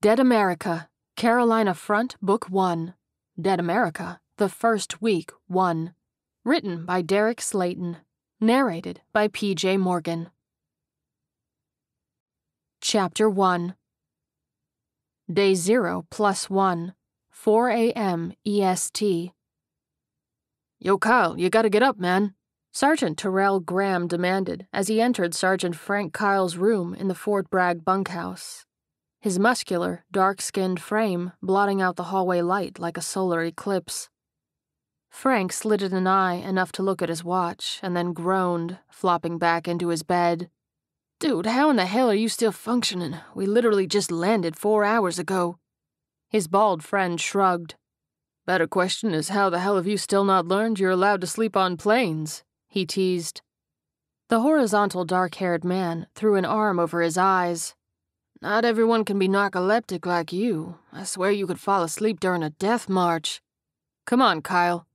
Dead America, Carolina Front, Book 1. Dead America, The First Week, 1. Written by Derek Slaton. Narrated by P.J. Morgan. Chapter 1. Day 0 + 1, 4 a.m. EST. Yo, Kyle, you gotta get up, man. Sergeant Terrell Graham demanded as he entered Sergeant Frank Kyle's room in the Fort Bragg bunkhouse. His muscular, dark-skinned frame blotting out the hallway light like a solar eclipse. Frank slitted an eye enough to look at his watch and then groaned, flopping back into his bed. Dude, how in the hell are you still functioning? We literally just landed 4 hours ago. His bald friend shrugged. Better question is how the hell have you still not learned you're allowed to sleep on planes? He teased. The horizontal dark-haired man threw an arm over his eyes. Not everyone can be narcoleptic like you. I swear you could fall asleep during a death march. Come on, Kyle.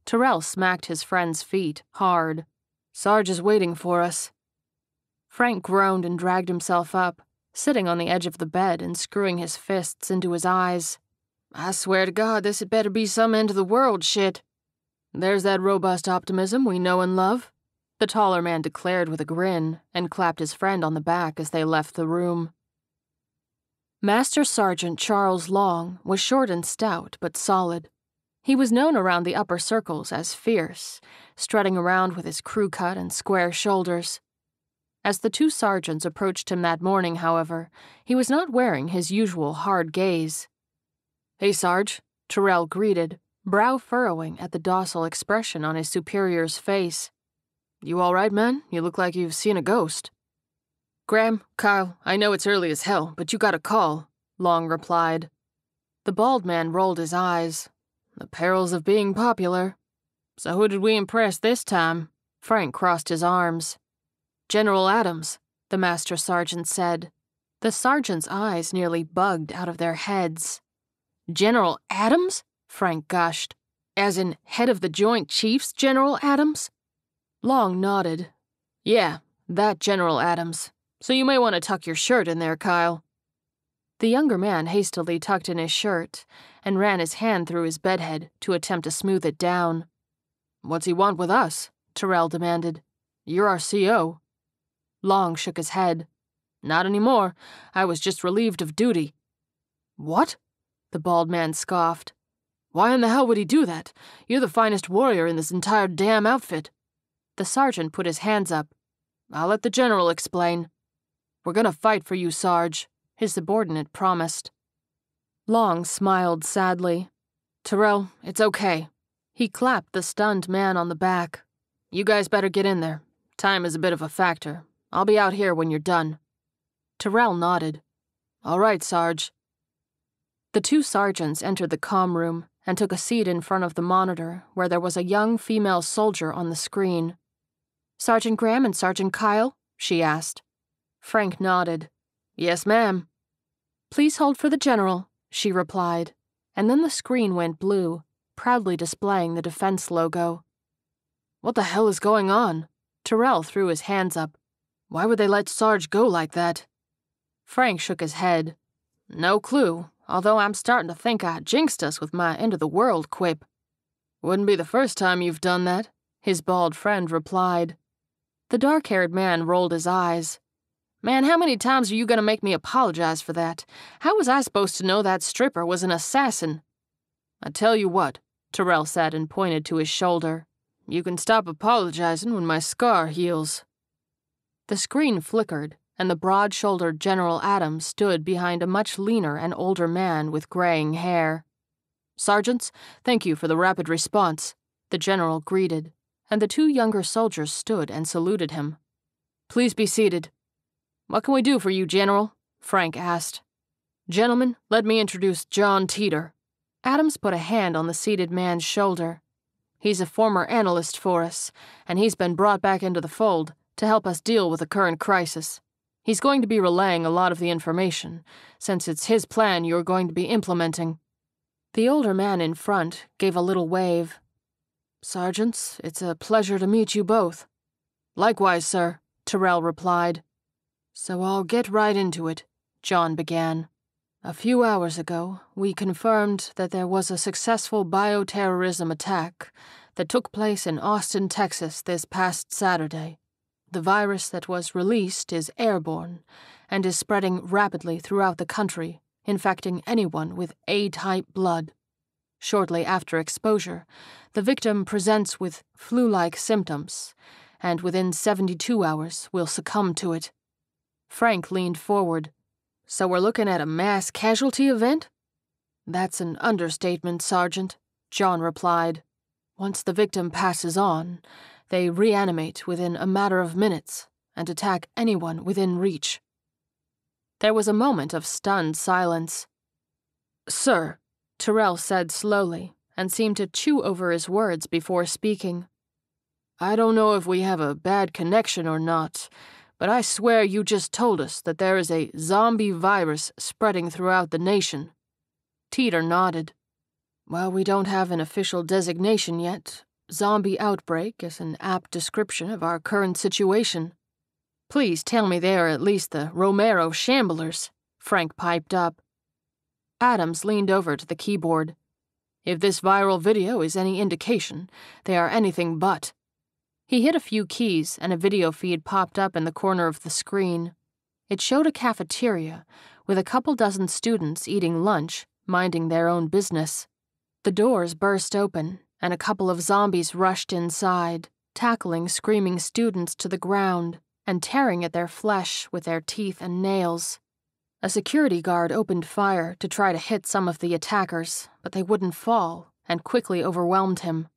Terrell smacked his friend's feet hard. Sarge is waiting for us. Frank groaned and dragged himself up, sitting on the edge of the bed and screwing his fists into his eyes. I swear to God, this had better be some end-of-the-world shit. There's that robust optimism we know and love, the taller man declared with a grin and clapped his friend on the back as they left the room. Master Sergeant Charles Long was short and stout but solid. He was known around the upper circles as fierce, strutting around with his crew cut and square shoulders. As the two sergeants approached him that morning, however, he was not wearing his usual hard gaze. "Hey, Sarge," Terrell greeted, brow furrowing at the docile expression on his superior's face. "You all right, man? You look like you've seen a ghost." "Graham, Kyle, I know it's early as hell, but you got a call," Long replied. The bald man rolled his eyes. "The perils of being popular." "So who did we impress this time?" Frank crossed his arms. "General Adams," the master sergeant said. The sergeant's eyes nearly bugged out of their heads. "General Adams?" Frank gushed. "As in head of the Joint Chiefs, General Adams?" Long nodded. "Yeah, that General Adams. So you may want to tuck your shirt in there, Kyle." The younger man hastily tucked in his shirt and ran his hand through his bedhead to attempt to smooth it down. "What's he want with us?" Terrell demanded. "You're our CO." Long shook his head. "Not anymore. I was just relieved of duty." "What?" the bald man scoffed. "Why in the hell would he do that? You're the finest warrior in this entire damn outfit." The sergeant put his hands up. "I'll let the general explain." "We're gonna fight for you, Sarge," his subordinate promised. Long smiled sadly. "Terrell, it's okay." He clapped the stunned man on the back. "You guys better get in there. Time is a bit of a factor. I'll be out here when you're done." Terrell nodded. "All right, Sarge." The two sergeants entered the comm room and took a seat in front of the monitor where there was a young female soldier on the screen. "Sergeant Graham and Sergeant Kyle?" she asked. Frank nodded. "Yes, ma'am." "Please hold for the general," she replied, and then the screen went blue, proudly displaying the defense logo. "What the hell is going on?" Terrell threw his hands up. "Why would they let Sarge go like that?" Frank shook his head. "No clue, although I'm starting to think I jinxed us with my end-of-the-world quip." "Wouldn't be the first time you've done that," his bald friend replied. The dark-haired man rolled his eyes. "Man, how many times are you going to make me apologize for that? How was I supposed to know that stripper was an assassin?" "I tell you what," Terrell said and pointed to his shoulder. "You can stop apologizing when my scar heals." The screen flickered, and the broad-shouldered General Adams stood behind a much leaner and older man with graying hair. "Sergeants, thank you for the rapid response," the general greeted, and the two younger soldiers stood and saluted him. "Please be seated." "What can we do for you, General?" Frank asked. "Gentlemen, let me introduce John Teeter." Adams put a hand on the seated man's shoulder. "He's a former analyst for us, and he's been brought back into the fold to help us deal with the current crisis. He's going to be relaying a lot of the information, since it's his plan you're going to be implementing." The older man in front gave a little wave. "Sergeants, it's a pleasure to meet you both." "Likewise, sir," Terrell replied. "So I'll get right into it," John began. A few hours ago, we confirmed that there was a successful bioterrorism attack that took place in Austin, Texas this past Saturday. The virus that was released is airborne and is spreading rapidly throughout the country, infecting anyone with A-type blood. Shortly after exposure, the victim presents with flu-like symptoms, and within 72 hours will succumb to it. Frank leaned forward. So we're looking at a mass casualty event? That's an understatement, Sergeant, John replied. Once the victim passes on, they reanimate within a matter of minutes and attack anyone within reach. There was a moment of stunned silence. Sir, Terrell said slowly, and seemed to chew over his words before speaking. I don't know if we have a bad connection or not, but I swear you just told us that there is a zombie virus spreading throughout the nation. Teeter nodded. Well, we don't have an official designation yet. Zombie outbreak is an apt description of our current situation. Please tell me they are at least the Romero Shamblers, Frank piped up. Adams leaned over to the keyboard. If this viral video is any indication, they are anything but. He hit a few keys and a video feed popped up in the corner of the screen. It showed a cafeteria with a couple dozen students eating lunch, minding their own business. The doors burst open, and a couple of zombies rushed inside, tackling screaming students to the ground and tearing at their flesh with their teeth and nails. A security guard opened fire to try to hit some of the attackers, but they wouldn't fall and quickly overwhelmed him.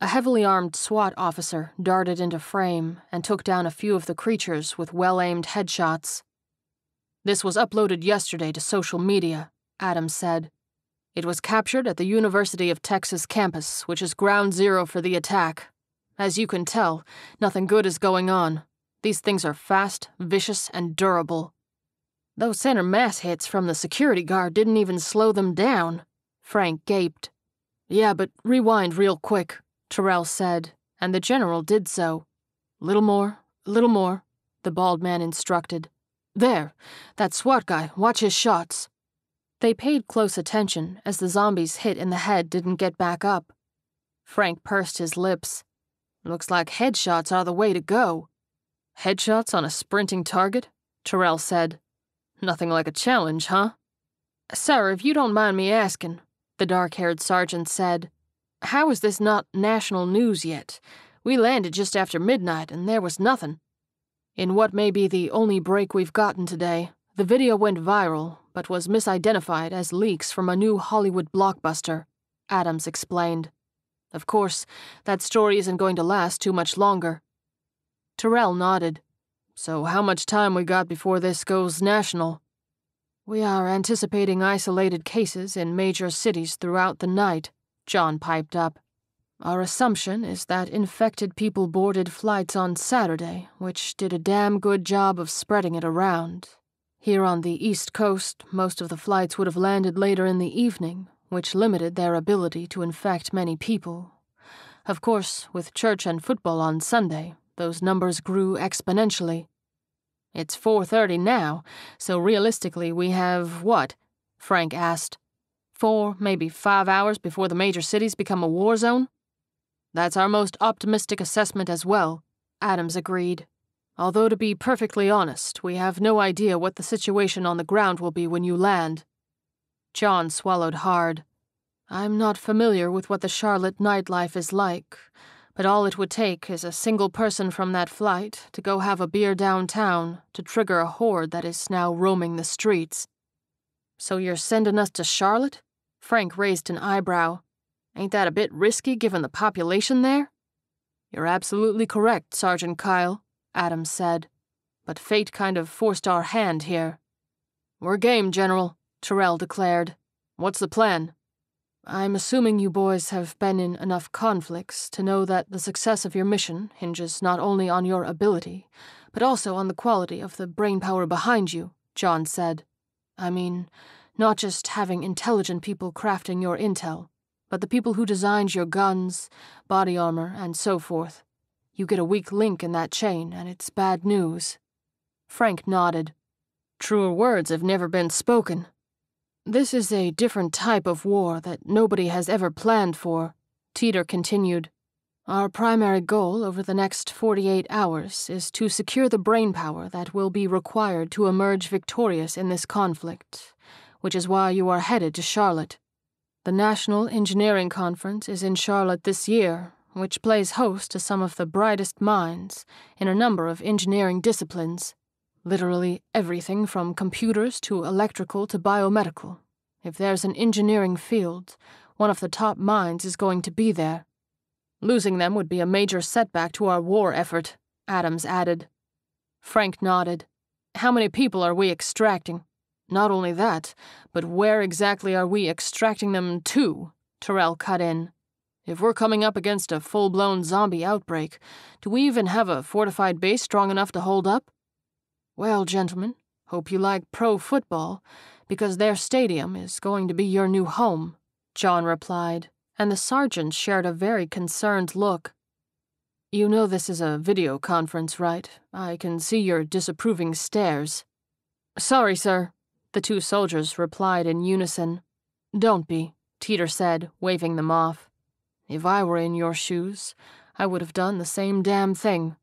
A heavily armed SWAT officer darted into frame and took down a few of the creatures with well-aimed headshots. This was uploaded yesterday to social media, Adams said. It was captured at the University of Texas campus, which is ground zero for the attack. As you can tell, nothing good is going on. These things are fast, vicious, and durable. Those center mass hits from the security guard didn't even slow them down, Frank gaped. Yeah, but rewind real quick, Terrell said, and the general did so. Little more, the bald man instructed. There, that SWAT guy, watch his shots. They paid close attention as the zombies hit in the head didn't get back up. Frank pursed his lips. Looks like headshots are the way to go. Headshots on a sprinting target? Terrell said. Nothing like a challenge, huh? Sir, if you don't mind me asking, the dark-haired sergeant said, how is this not national news yet? We landed just after midnight and there was nothing. In what may be the only break we've gotten today, the video went viral, but was misidentified as leaks from a new Hollywood blockbuster, Adams explained. Of course, that story isn't going to last too much longer. Terrell nodded. So how much time we got before this goes national? We are anticipating isolated cases in major cities throughout the night, John piped up. Our assumption is that infected people boarded flights on Saturday, which did a damn good job of spreading it around. Here on the East Coast, most of the flights would have landed later in the evening, which limited their ability to infect many people. Of course, with church and football on Sunday, those numbers grew exponentially. It's 4:30 now, so realistically we have what? Frank asked. 4, maybe 5 hours before the major cities become a war zone? That's our most optimistic assessment as well, Adams agreed. Although to be perfectly honest, we have no idea what the situation on the ground will be when you land. John swallowed hard. I'm not familiar with what the Charlotte nightlife is like, but all it would take is a single person from that flight to go have a beer downtown to trigger a horde that is now roaming the streets. So you're sending us to Charlotte? Frank raised an eyebrow. Ain't that a bit risky given the population there? You're absolutely correct, Sergeant Kyle, Adams said. But fate kind of forced our hand here. We're game, General, Terrell declared. What's the plan? I'm assuming you boys have been in enough conflicts to know that the success of your mission hinges not only on your ability, but also on the quality of the brainpower behind you, John said. I mean, not just having intelligent people crafting your intel, but the people who designed your guns, body armor, and so forth. You get a weak link in that chain, and it's bad news. Frank nodded. Truer words have never been spoken. This is a different type of war that nobody has ever planned for, Teeter continued. Our primary goal over the next 48 hours is to secure the brainpower that will be required to emerge victorious in this conflict, which is why you are headed to Charlotte. The National Engineering Conference is in Charlotte this year, which plays host to some of the brightest minds in a number of engineering disciplines. Literally everything from computers to electrical to biomedical. If there's an engineering field, one of the top minds is going to be there. Losing them would be a major setback to our war effort, Adams added. Frank nodded. How many people are we extracting? Not only that, but where exactly are we extracting them to? Terrell cut in. If we're coming up against a full-blown zombie outbreak, do we even have a fortified base strong enough to hold up? Well, gentlemen, hope you like pro football, because their stadium is going to be your new home, John replied, and the sergeant shared a very concerned look. You know this is a video conference, right? I can see your disapproving stares. Sorry, sir, the two soldiers replied in unison. Don't be, Teeter said, waving them off. If I were in your shoes, I would have done the same damn thing.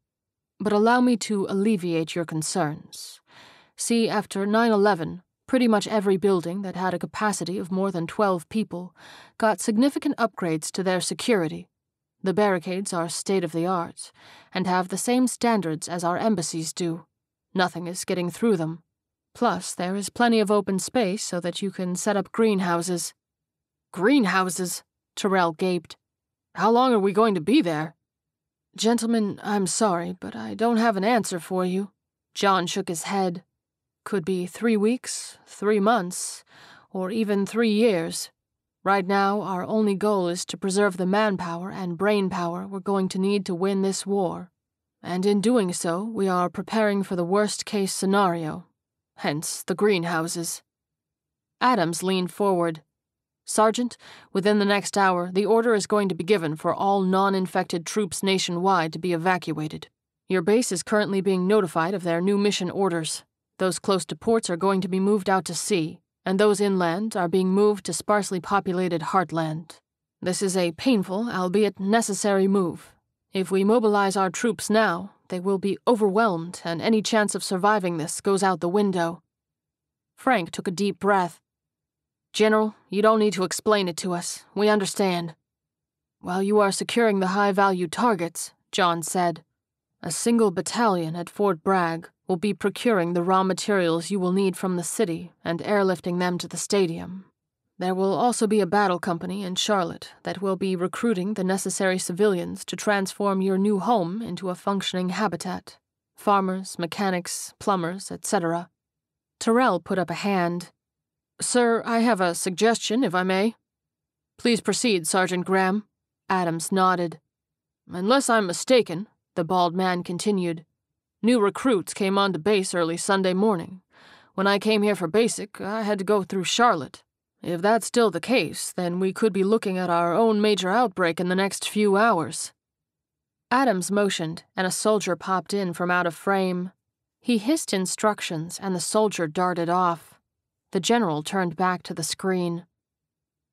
But allow me to alleviate your concerns. See, after 9/11, pretty much every building that had a capacity of more than 12 people got significant upgrades to their security. The barricades are state-of-the-art and have the same standards as our embassies do. Nothing is getting through them. Plus, there is plenty of open space so that you can set up greenhouses. Greenhouses? Terrell gaped. How long are we going to be there? Gentlemen, I'm sorry, but I don't have an answer for you. John shook his head. Could be 3 weeks, 3 months, or even 3 years. Right now, our only goal is to preserve the manpower and brainpower we're going to need to win this war. And in doing so, we are preparing for the worst-case scenario. Hence, the greenhouses. Adams leaned forward. Sergeant, within the next hour, the order is going to be given for all non-infected troops nationwide to be evacuated. Your base is currently being notified of their new mission orders. Those close to ports are going to be moved out to sea, and those inland are being moved to sparsely populated Heartland. This is a painful, albeit necessary move. If we mobilize our troops now, they will be overwhelmed, and any chance of surviving this goes out the window. Frank took a deep breath. General, you don't need to explain it to us. We understand. While you are securing the high-value targets, John said, a single battalion at Fort Bragg will be procuring the raw materials you will need from the city and airlifting them to the stadium. There will also be a battle company in Charlotte that will be recruiting the necessary civilians to transform your new home into a functioning habitat. Farmers, mechanics, plumbers, etc. Terrell put up a hand. Sir, I have a suggestion, if I may. Please proceed, Sergeant Graham. Adams nodded. Unless I'm mistaken, the bald man continued, new recruits came onto base early Sunday morning. When I came here for basic, I had to go through Charlotte. If that's still the case, then we could be looking at our own major outbreak in the next few hours. Adams motioned, and a soldier popped in from out of frame. He hissed instructions, and the soldier darted off. The general turned back to the screen.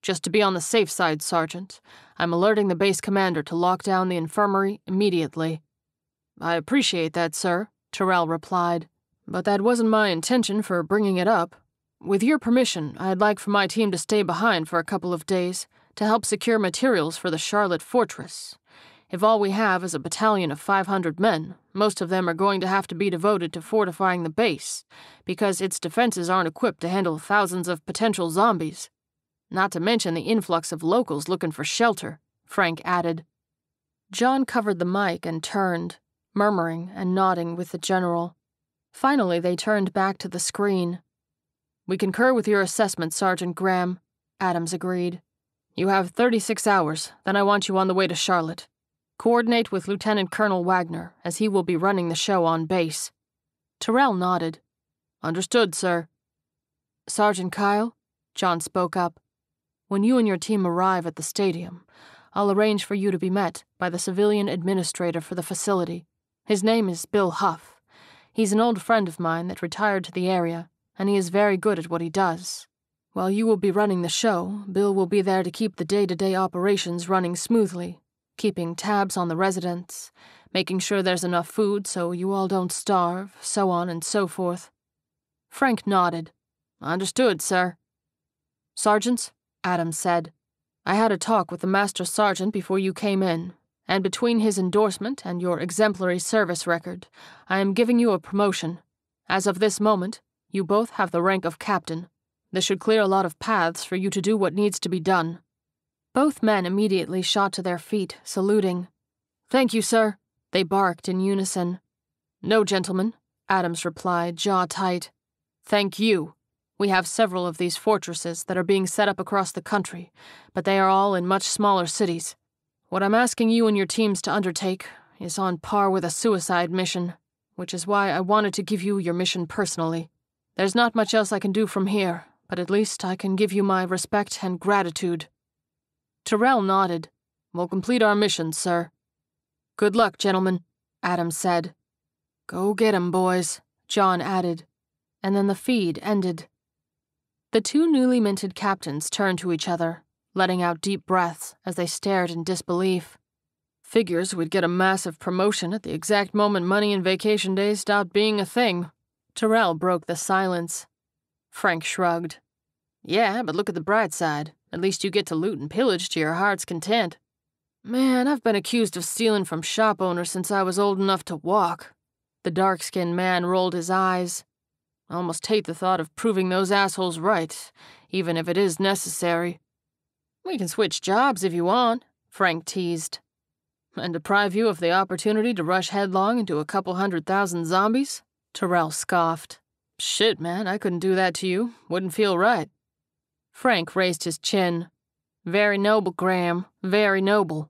Just to be on the safe side, Sergeant, I'm alerting the base commander to lock down the infirmary immediately. I appreciate that, sir, Terrell replied, but that wasn't my intention for bringing it up. With your permission, I'd like for my team to stay behind for a couple of days to help secure materials for the Charlotte fortress. If all we have is a battalion of 500 men, most of them are going to have to be devoted to fortifying the base, because its defenses aren't equipped to handle thousands of potential zombies. Not to mention the influx of locals looking for shelter, Frank added. John covered the mic and turned, murmuring and nodding with the general. Finally, they turned back to the screen. We concur with your assessment, Sergeant Graham, Adams agreed. You have 36 hours, then I want you on the way to Charlotte. Coordinate with Lieutenant Colonel Wagner, as he will be running the show on base. Terrell nodded. Understood, sir. Sergeant Kyle, John spoke up. When you and your team arrive at the stadium, I'll arrange for you to be met by the civilian administrator for the facility. His name is Bill Huff. He's an old friend of mine that retired to the area, and he is very good at what he does. While you will be running the show, Bill will be there to keep the day-to-day operations running smoothly, keeping tabs on the residents, making sure there's enough food so you all don't starve, so on and so forth." Frank nodded. "Understood, sir." "Sergeants," Adams said, "I had a talk with the Master Sergeant before you came in, and between his endorsement and your exemplary service record, I am giving you a promotion. As of this moment, you both have the rank of captain. This should clear a lot of paths for you to do what needs to be done." Both men immediately shot to their feet, saluting. "Thank you, sir," they barked in unison. "No, gentlemen," Adams replied, jaw tight. "Thank you. We have several of these fortresses that are being set up across the country, but they are all in much smaller cities. What I'm asking you and your teams to undertake is on par with a suicide mission, which is why I wanted to give you your mission personally. There's not much else I can do from here, but at least I can give you my respect and gratitude." Tyrell nodded. "We'll complete our mission, sir." "Good luck, gentlemen," Adams said. "Go get 'em, boys," John added, and then the feed ended. The two newly minted captains turned to each other, letting out deep breaths as they stared in disbelief. "Figures we'd get a massive promotion at the exact moment money and vacation days stopped being a thing." Tyrell broke the silence. Frank shrugged. "Yeah, but look at the bright side. At least you get to loot and pillage to your heart's content." "Man, I've been accused of stealing from shop owners since I was old enough to walk." The dark-skinned man rolled his eyes. "I almost hate the thought of proving those assholes right, even if it is necessary." "We can switch jobs if you want," Frank teased. "And deprive you of the opportunity to rush headlong into a couple 100,000 zombies?" Tyrell scoffed. "Shit, man, I couldn't do that to you. Wouldn't feel right." Frank raised his chin. "Very noble, Graham. Very noble."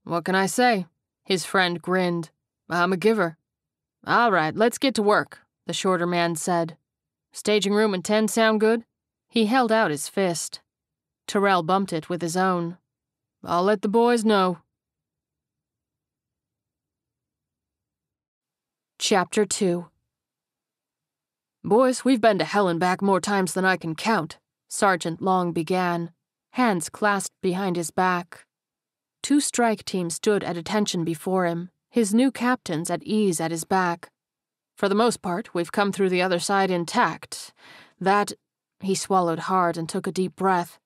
"What can I say?" His friend grinned. "I'm a giver." "All right, let's get to work," the shorter man said. "Staging room and 10 sound good?" He held out his fist. Tyrell bumped it with his own. "I'll let the boys know." Chapter 2. "Boys, we've been to hell and back more times than I can count," Sergeant Long began, hands clasped behind his back. Two strike teams stood at attention before him, his new captains at ease at his back. "For the most part, we've come through the other side intact. That—" he swallowed hard and took a deep breath.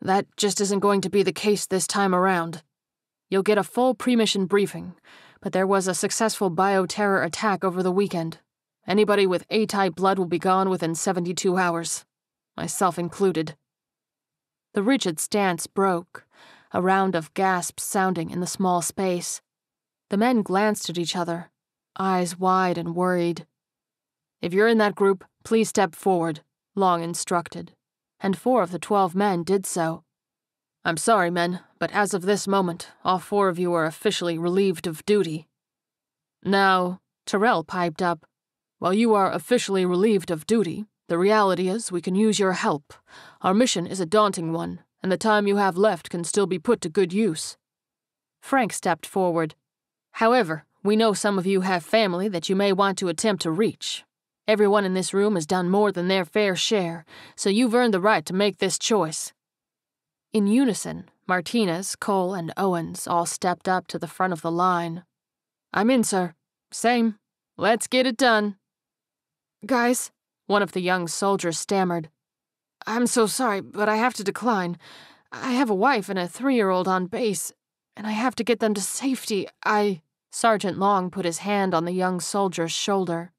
"That just isn't going to be the case this time around. You'll get a full pre-mission briefing, but there was a successful bioterror attack over the weekend. Anybody with A-type blood will be gone within 72 hours. Myself included." The rigid stance broke, a round of gasps sounding in the small space. The men glanced at each other, eyes wide and worried. "If you're in that group, please step forward," Long instructed, and 4 of the 12 men did so. "I'm sorry, men, but as of this moment, all 4 of you are officially relieved of duty." "Now," Tyrell piped up, "while you are officially relieved of duty, the reality is we can use your help. Our mission is a daunting one, and the time you have left can still be put to good use." Frank stepped forward. "However, we know some of you have family that you may want to attempt to reach. Everyone in this room has done more than their fair share, so you've earned the right to make this choice." In unison, Martinez, Cole, and Owens all stepped up to the front of the line. "I'm in, sir." "Same. Let's get it done." "Guys," one of the young soldiers stammered. "I'm so sorry, but I have to decline. I have a wife and a 3-year-old on base, and I have to get them to safety. Sergeant Long put his hand on the young soldier's shoulder.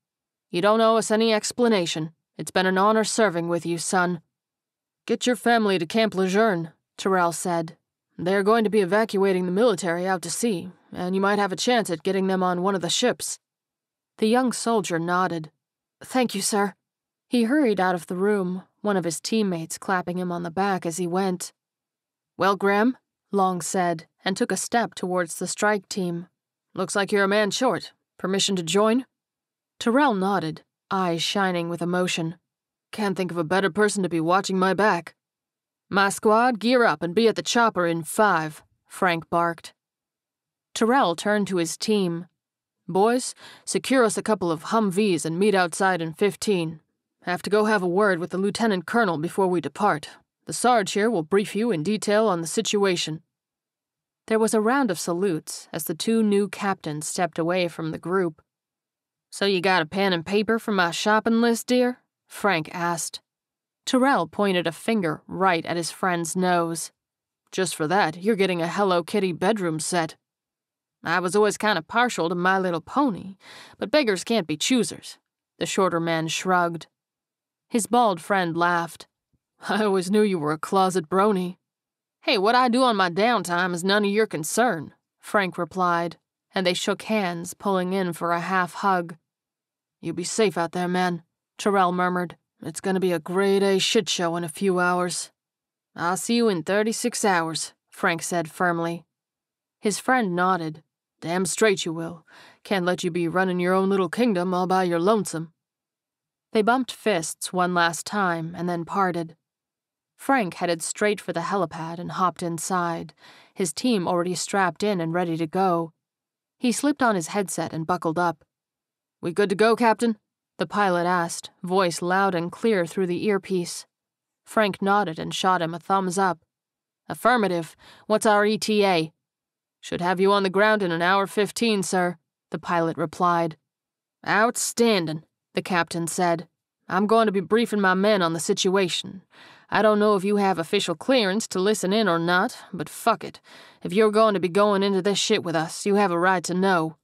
"You don't owe us any explanation. It's been an honor serving with you, son." "Get your family to Camp Lejeune," Tyrell said. "They're going to be evacuating the military out to sea, and you might have a chance at getting them on one of the ships." The young soldier nodded. "Thank you, sir." He hurried out of the room, one of his teammates clapping him on the back as he went. "Well, Graham," Long said, and took a step towards the strike team. "Looks like you're a man short. Permission to join?" Tyrell nodded, eyes shining with emotion. "Can't think of a better person to be watching my back." "My squad, gear up and be at the chopper in 5, Frank barked. Tyrell turned to his team. "Boys, secure us a couple of Humvees and meet outside in 15. Have to go have a word with the lieutenant colonel before we depart. The Sarge here will brief you in detail on the situation." There was a round of salutes as the two new captains stepped away from the group. "So you got a pen and paper for my shopping list, dear?" Frank asked. Tyrell pointed a finger right at his friend's nose. "Just for that, you're getting a Hello Kitty bedroom set." "I was always kind of partial to My Little Pony, but beggars can't be choosers." The shorter man shrugged. His bald friend laughed. "I always knew you were a closet brony." "Hey, what I do on my downtime is none of your concern," Frank replied, and they shook hands, pulling in for a half hug. "You be safe out there, man," Tyrell murmured. "It's gonna be a grade-A shit show in a few hours." "I'll see you in 36 hours, Frank said firmly. His friend nodded. "Damn straight you will. Can't let you be running your own little kingdom all by your lonesome." They bumped fists one last time and then parted. Frank headed straight for the helipad and hopped inside, his team already strapped in and ready to go. He slipped on his headset and buckled up. "We good to go, Captain?" the pilot asked, voice loud and clear through the earpiece. Frank nodded and shot him a thumbs up. "Affirmative. What's our ETA?" "Should have you on the ground in an hour 15, sir," the pilot replied. "Outstanding," the captain said. "I'm going to be briefing my men on the situation. I don't know if you have official clearance to listen in or not, but fuck it. If you're going to be going into this shit with us, you have a right to know."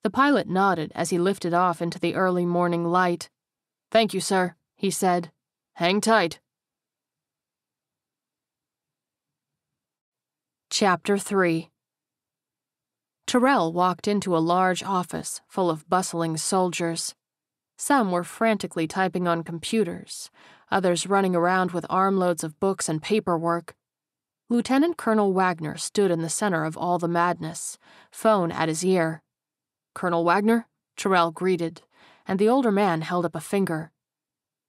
The pilot nodded as he lifted off into the early morning light. "Thank you, sir," he said. "Hang tight." Chapter 3. Tyrell walked into a large office full of bustling soldiers. Some were frantically typing on computers, others running around with armloads of books and paperwork. Lieutenant Colonel Wagner stood in the center of all the madness, phone at his ear. "Colonel Wagner?" Tyrell greeted, and the older man held up a finger.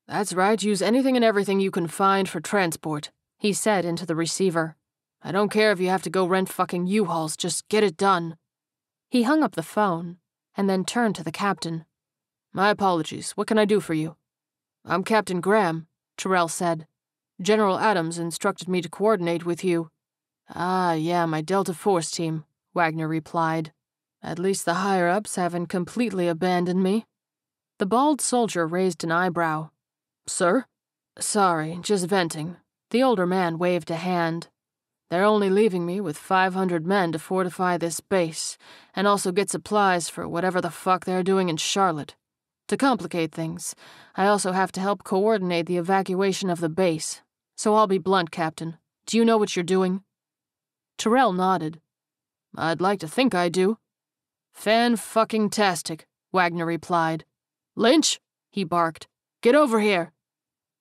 "That's right, use anything and everything you can find for transport," he said into the receiver. "I don't care if you have to go rent fucking U-Hauls, just get it done." He hung up the phone, and then turned to the captain. "My apologies, what can I do for you?" "I'm Captain Graham," Tyrell said. "General Adams instructed me to coordinate with you." "Ah, yeah, my Delta Force team," Wagner replied. "At least the higher-ups haven't completely abandoned me." The bald soldier raised an eyebrow. "Sir?" "Sorry, just venting." The older man waved a hand. "They're only leaving me with 500 men to fortify this base, and also get supplies for whatever the fuck they're doing in Charlotte. To complicate things, I also have to help coordinate the evacuation of the base. So I'll be blunt, Captain. Do you know what you're doing?" Tyrell nodded. "I'd like to think I do." "Fan-fucking-tastic," Wagner replied. "Lynch," he barked. "Get over here."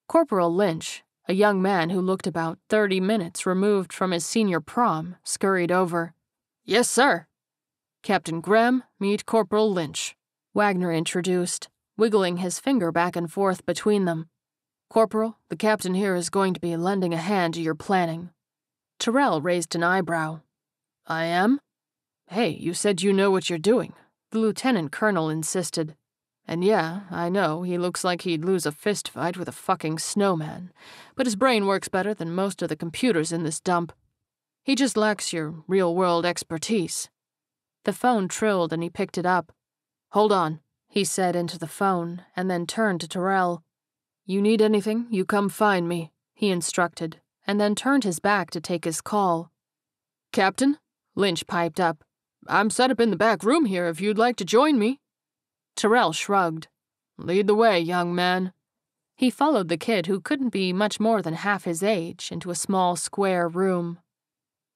Corporal Lynch, a young man who looked about 30 minutes removed from his senior prom, scurried over. "Yes, sir." "Captain Graham, meet Corporal Lynch," Wagner introduced, wiggling his finger back and forth between them. "Corporal, the captain here is going to be lending a hand to your planning." Tyrell raised an eyebrow. "I am?" "Hey, you said you know what you're doing," the lieutenant colonel insisted. "And yeah, I know, he looks like he'd lose a fist fight with a fucking snowman, but his brain works better than most of the computers in this dump. He just lacks your real-world expertise." The phone trilled and he picked it up. "Hold on," he said into the phone, and then turned to Tyrell. "You need anything, you come find me," he instructed, and then turned his back to take his call. "Captain," Lynch piped up, "I'm set up in the back room here if you'd like to join me." Tyrell shrugged. "Lead the way, young man." He followed the kid, who couldn't be much more than half his age, into a small square room.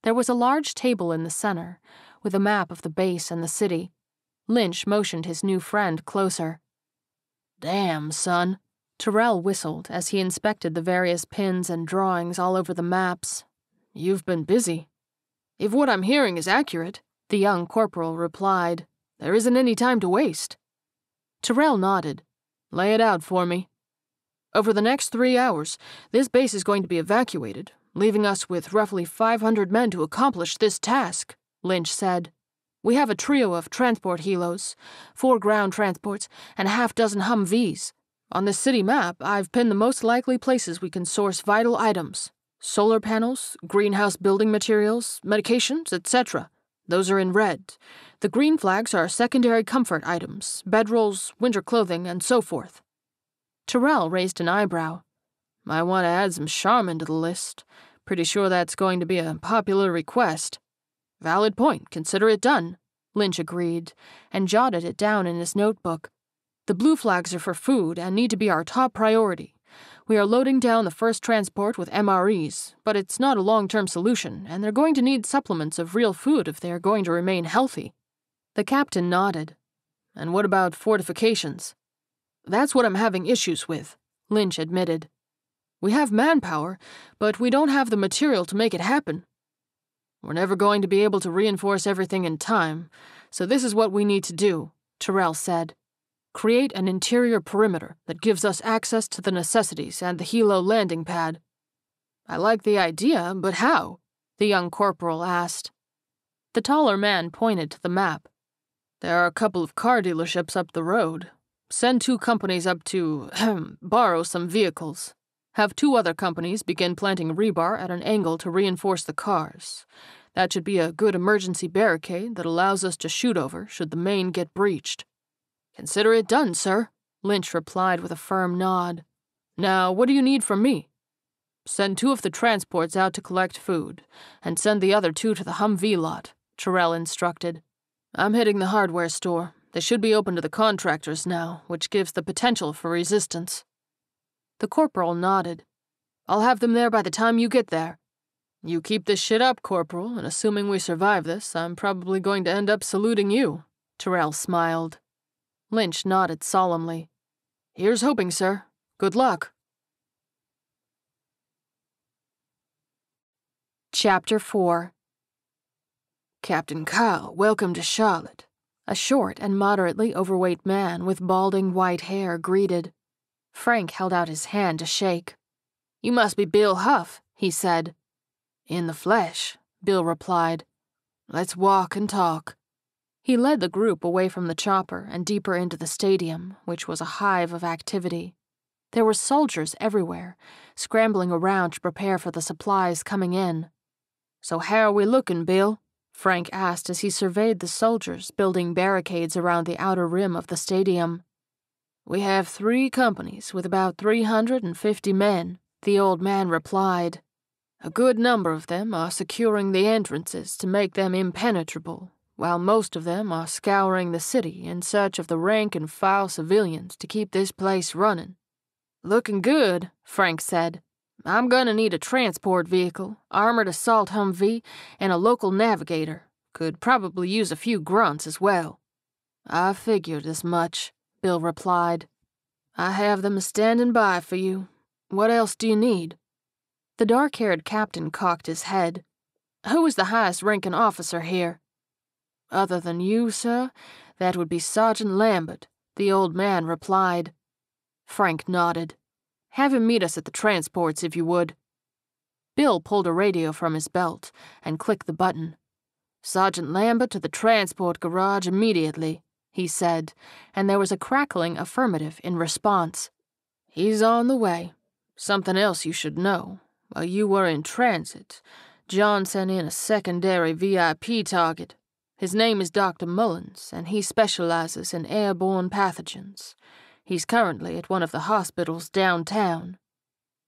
There was a large table in the center, with a map of the base and the city. Lynch motioned his new friend closer. "Damn, son," Tyrell whistled as he inspected the various pins and drawings all over the maps. "You've been busy." "If what I'm hearing is accurate," the young corporal replied, "there isn't any time to waste." Tyrell nodded. "Lay it out for me." "Over the next 3 hours, this base is going to be evacuated, leaving us with roughly 500 men to accomplish this task," Lynch said. "We have a trio of transport helos, 4 ground transports, and a half-dozen Humvees. On this city map, I've pinned the most likely places we can source vital items. Solar panels, greenhouse building materials, medications, etc. Those are in red. The green flags are secondary comfort items, bedrolls, winter clothing, and so forth. Tyrell raised an eyebrow. Might want to add some charmin to the list. Pretty sure that's going to be a popular request. Valid point, consider it done, Lynch agreed, and jotted it down in his notebook. The blue flags are for food and need to be our top priority. We are loading down the first transport with MREs, but it's not a long-term solution, and they're going to need supplements of real food if they are going to remain healthy. The captain nodded. And what about fortifications? That's what I'm having issues with, Lynch admitted. We have manpower, but we don't have the material to make it happen. We're never going to be able to reinforce everything in time, so this is what we need to do, Tyrell said. Create an interior perimeter that gives us access to the necessities and the helo landing pad. I like the idea, but how? The young corporal asked. The taller man pointed to the map. There are a couple of car dealerships up the road. Send 2 companies up to, borrow some vehicles. Have 2 other companies begin planting rebar at an angle to reinforce the cars. That should be a good emergency barricade that allows us to shoot over should the main get breached. Consider it done, sir, Lynch replied with a firm nod. Now, what do you need from me? Send 2 of the transports out to collect food, and send the other 2 to the Humvee lot, Tyrell instructed. I'm hitting the hardware store. They should be open to the contractors now, which gives the potential for resistance. The corporal nodded. I'll have them there by the time you get there. You keep this shit up, Corporal, and assuming we survive this, I'm probably going to end up saluting you, Tyrell smiled. Lynch nodded solemnly. Here's hoping, sir. Good luck. Chapter 4. Captain Kyle, welcome to Charlotte. A short and moderately overweight man with balding white hair greeted. Frank held out his hand to shake. You must be Bill Huff, he said. In the flesh, Bill replied. Let's walk and talk. He led the group away from the chopper and deeper into the stadium, which was a hive of activity. There were soldiers everywhere, scrambling around to prepare for the supplies coming in. So how are we looking, Bill? Frank asked as he surveyed the soldiers building barricades around the outer rim of the stadium. We have 3 companies with about 350 men, the old man replied. A good number of them are securing the entrances to make them impenetrable, while most of them are scouring the city in search of the rank-and-file civilians to keep this place running. Looking good, Frank said. I'm gonna need a transport vehicle, armored assault Humvee, and a local navigator. Could probably use a few grunts as well. I figured as much, Bill replied. I have them standing by for you. What else do you need? The dark-haired captain cocked his head. Who is the highest-ranking officer here? Other than you, sir, that would be Sergeant Lambert, the old man replied. Frank nodded. Have him meet us at the transports, if you would. Bill pulled a radio from his belt and clicked the button. Sergeant Lambert to the transport garage immediately, he said, and there was a crackling affirmative in response. He's on the way. Something else you should know. While you were in transit, John sent in a secondary VIP target. His name is Dr. Mullins, and he specializes in airborne pathogens. He's currently at one of the hospitals downtown.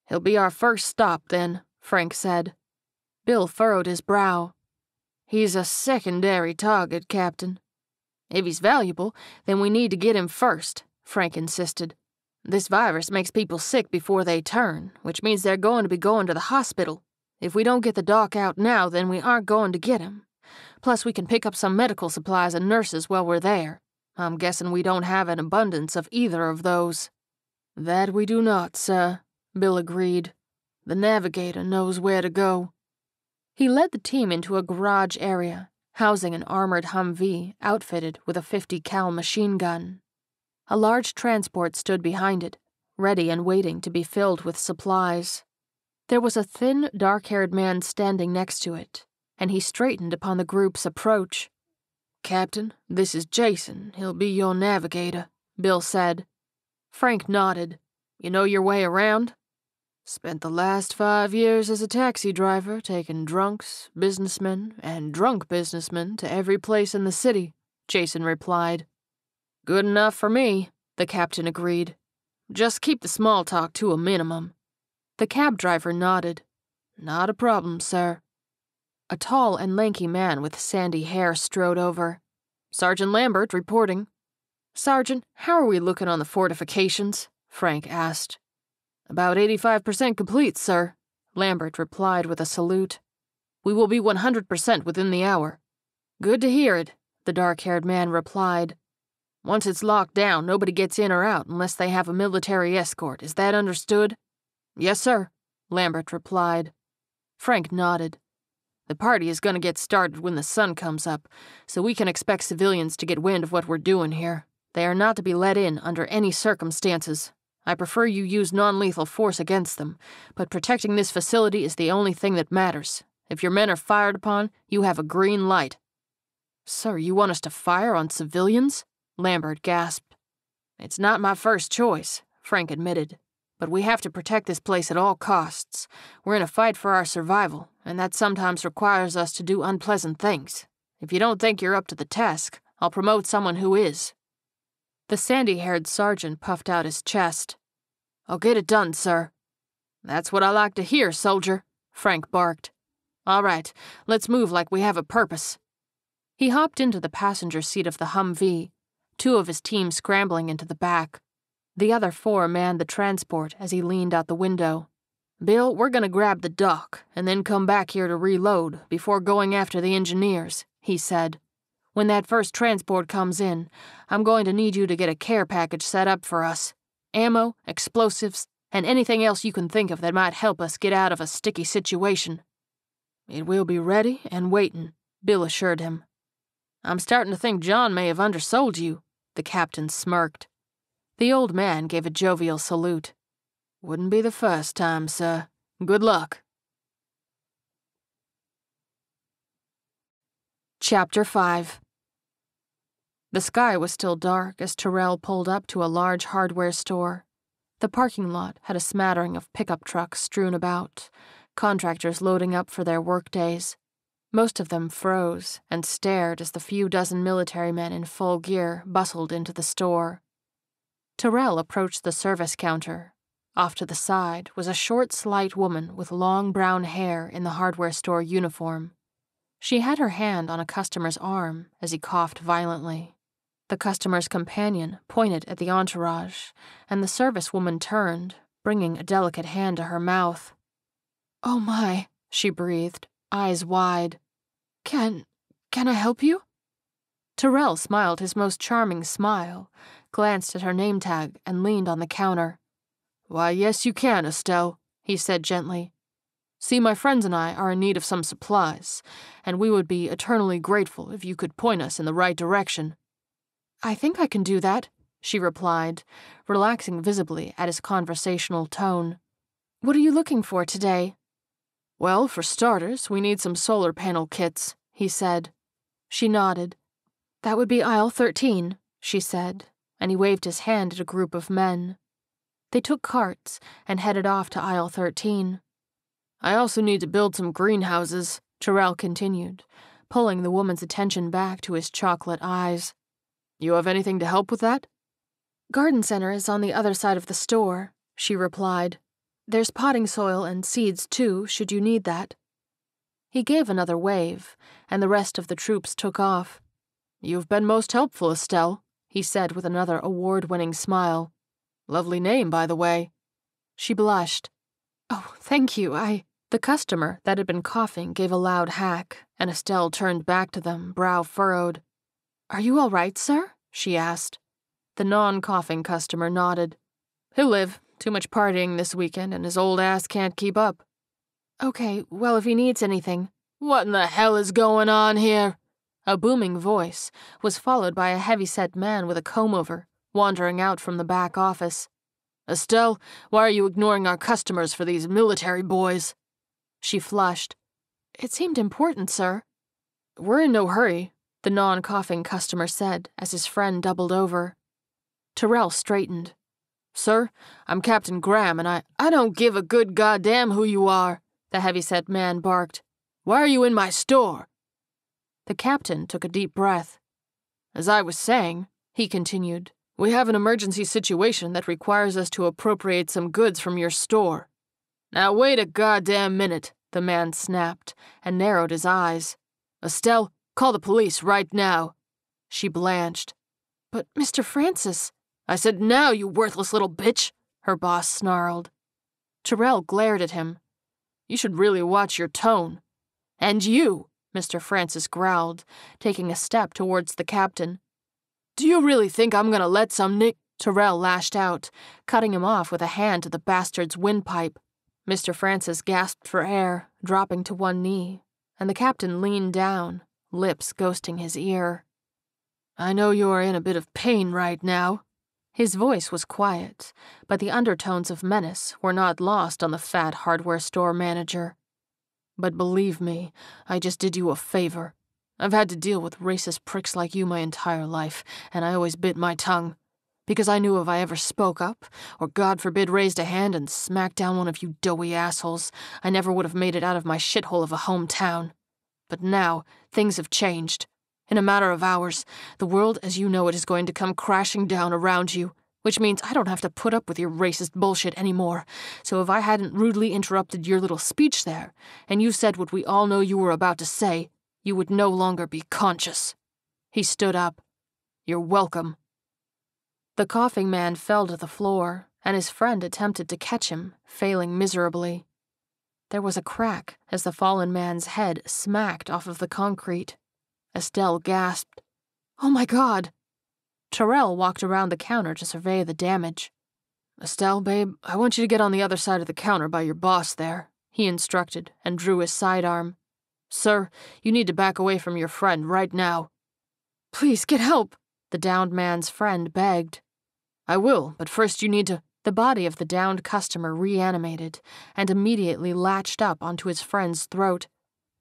He'll be our first stop, then, Frank said. Bill furrowed his brow. He's a secondary target, Captain. If he's valuable, then we need to get him first, Frank insisted. This virus makes people sick before they turn, which means they're going to be going to the hospital. If we don't get the doc out now, then we aren't going to get him. Plus, we can pick up some medical supplies and nurses while we're there. I'm guessing we don't have an abundance of either of those. That we do not, sir, Bill agreed. The navigator knows where to go. He led the team into a garage area, housing an armored Humvee outfitted with a 50 cal machine gun. A large transport stood behind it, ready and waiting to be filled with supplies. There was a thin, dark-haired man standing next to it, and he straightened upon the group's approach. Captain, this is Jason. He'll be your navigator, Bill said. Frank nodded. You know your way around? Spent the last 5 years as a taxi driver, taking drunks, businessmen, and drunk businessmen to every place in the city, Jason replied. Good enough for me, the captain agreed. Just keep the small talk to a minimum. The cab driver nodded. Not a problem, sir. A tall and lanky man with sandy hair strode over. Sergeant Lambert reporting. Sergeant, how are we looking on the fortifications? Frank asked. About 85% complete, sir, Lambert replied with a salute. We will be 100% within the hour. Good to hear it, the dark-haired man replied. Once it's locked down, nobody gets in or out unless they have a military escort. Is that understood? Yes, sir, Lambert replied. Frank nodded. The party is going to get started when the sun comes up, so we can expect civilians to get wind of what we're doing here. They are not to be let in under any circumstances. I prefer you use non-lethal force against them, but protecting this facility is the only thing that matters. If your men are fired upon, you have a green light. Sir, you want us to fire on civilians? Lambert gasped. It's not my first choice, Frank admitted, but we have to protect this place at all costs. We're in a fight for our survival, and that sometimes requires us to do unpleasant things. If you don't think you're up to the task, I'll promote someone who is. The sandy-haired sergeant puffed out his chest. I'll get it done, sir. That's what I like to hear, soldier, Frank barked. All right, let's move like we have a purpose. He hopped into the passenger seat of the Humvee, 2 of his team scrambling into the back. The other 4 manned the transport as he leaned out the window. Bill, we're going to grab the dock and then come back here to reload before going after the engineers, he said. When that first transport comes in, I'm going to need you to get a care package set up for us. Ammo, explosives, and anything else you can think of that might help us get out of a sticky situation. It will be ready and waiting, Bill assured him. I'm starting to think John may have undersold you, the captain smirked. The old man gave a jovial salute. Wouldn't be the first time, sir. Good luck. Chapter 5. The sky was still dark as Terrell pulled up to a large hardware store. The parking lot had a smattering of pickup trucks strewn about, contractors loading up for their workdays. Most of them froze and stared as the few dozen military men in full gear bustled into the store. Terrell approached the service counter. Off to the side was a short, slight woman with long brown hair in the hardware store uniform. She had her hand on a customer's arm as he coughed violently. The customer's companion pointed at the entourage, and the servicewoman turned, bringing a delicate hand to her mouth. "Oh my," she breathed, eyes wide. Can I help you?" Terrell smiled his most charming smile, glanced at her name tag, and leaned on the counter. "Why, yes, you can, Estelle," he said gently. "See, my friends and I are in need of some supplies, and we would be eternally grateful if you could point us in the right direction." "I think I can do that," she replied, relaxing visibly at his conversational tone. "What are you looking for today?" "Well, for starters, we need some solar panel kits," he said. She nodded. "That would be aisle 13, she said, and he waved his hand at a group of men. They took carts and headed off to aisle 13. "I also need to build some greenhouses," Terrell continued, pulling the woman's attention back to his chocolate eyes. "You have anything to help with that?" "Garden center is on the other side of the store," she replied. "There's potting soil and seeds, too, should you need that." He gave another wave, and the rest of the troops took off. "You've been most helpful, Estelle," he said with another award-winning smile. "Lovely name, by the way." She blushed. "Oh, thank you, The customer that had been coughing gave a loud hack, and Estelle turned back to them, brow furrowed. "Are you all right, sir?" she asked. The non-coughing customer nodded. "He'll live. Too much partying this weekend, and his old ass can't keep up." "Okay, well, if he needs anything." "What in the hell is going on here?" A booming voice was followed by a heavy-set man with a comb-over, wandering out from the back office. "Estelle, why are you ignoring our customers for these military boys?" She flushed. "It seemed important, sir." "We're in no hurry," the non-coughing customer said as his friend doubled over. Terrell straightened. Sir, I'm Captain Graham, and I don't give a good goddamn who you are, the heavyset man barked. Why are you in my store? The captain took a deep breath. As I was saying, he continued, we have an emergency situation that requires us to appropriate some goods from your store. Now wait a goddamn minute, the man snapped, and narrowed his eyes. Estelle, call the police right now. She blanched. But, Mr. Francis... I said now, you worthless little bitch, her boss snarled. Tyrell glared at him. You should really watch your tone. And you, Mr. Francis growled, taking a step towards the captain. Do you really think I'm gonna let some nick... Tyrell lashed out, cutting him off with a hand to the bastard's windpipe. Mr. Francis gasped for air, dropping to one knee, and the captain leaned down, lips ghosting his ear. I know you are in a bit of pain right now. His voice was quiet, but the undertones of menace were not lost on the fat hardware store manager. But believe me, I just did you a favor. I've had to deal with racist pricks like you my entire life, and I always bit my tongue. Because I knew if I ever spoke up, or God forbid raised a hand and smacked down one of you doughy assholes, I never would have made it out of my shithole of a hometown. But now, things have changed. In a matter of hours, the world as you know it is going to come crashing down around you, which means I don't have to put up with your racist bullshit anymore. So if I hadn't rudely interrupted your little speech there, and you said what we all know you were about to say, you would no longer be conscious. He stood up. You're welcome. The coughing man fell to the floor, and his friend attempted to catch him, failing miserably. There was a crack as the fallen man's head smacked off of the concrete. Estelle gasped. Oh my God! Tyrell walked around the counter to survey the damage. Estelle, babe, I want you to get on the other side of the counter by your boss there, he instructed and drew his sidearm. Sir, you need to back away from your friend right now. Please get help, the downed man's friend begged. I will, but first you need to... The body of the downed customer reanimated and immediately latched up onto his friend's throat.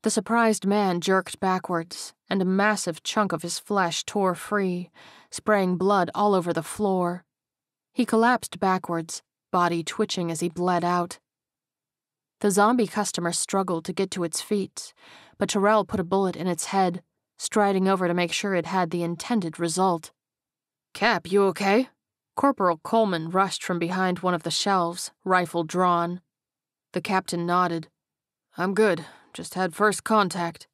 The surprised man jerked backwards, and a massive chunk of his flesh tore free, spraying blood all over the floor. He collapsed backwards, body twitching as he bled out. The zombie customer struggled to get to its feet, but Tyrell put a bullet in its head, striding over to make sure it had the intended result. Cap, you okay? Corporal Coleman rushed from behind one of the shelves, rifle drawn. The captain nodded. I'm good. Just had first contact.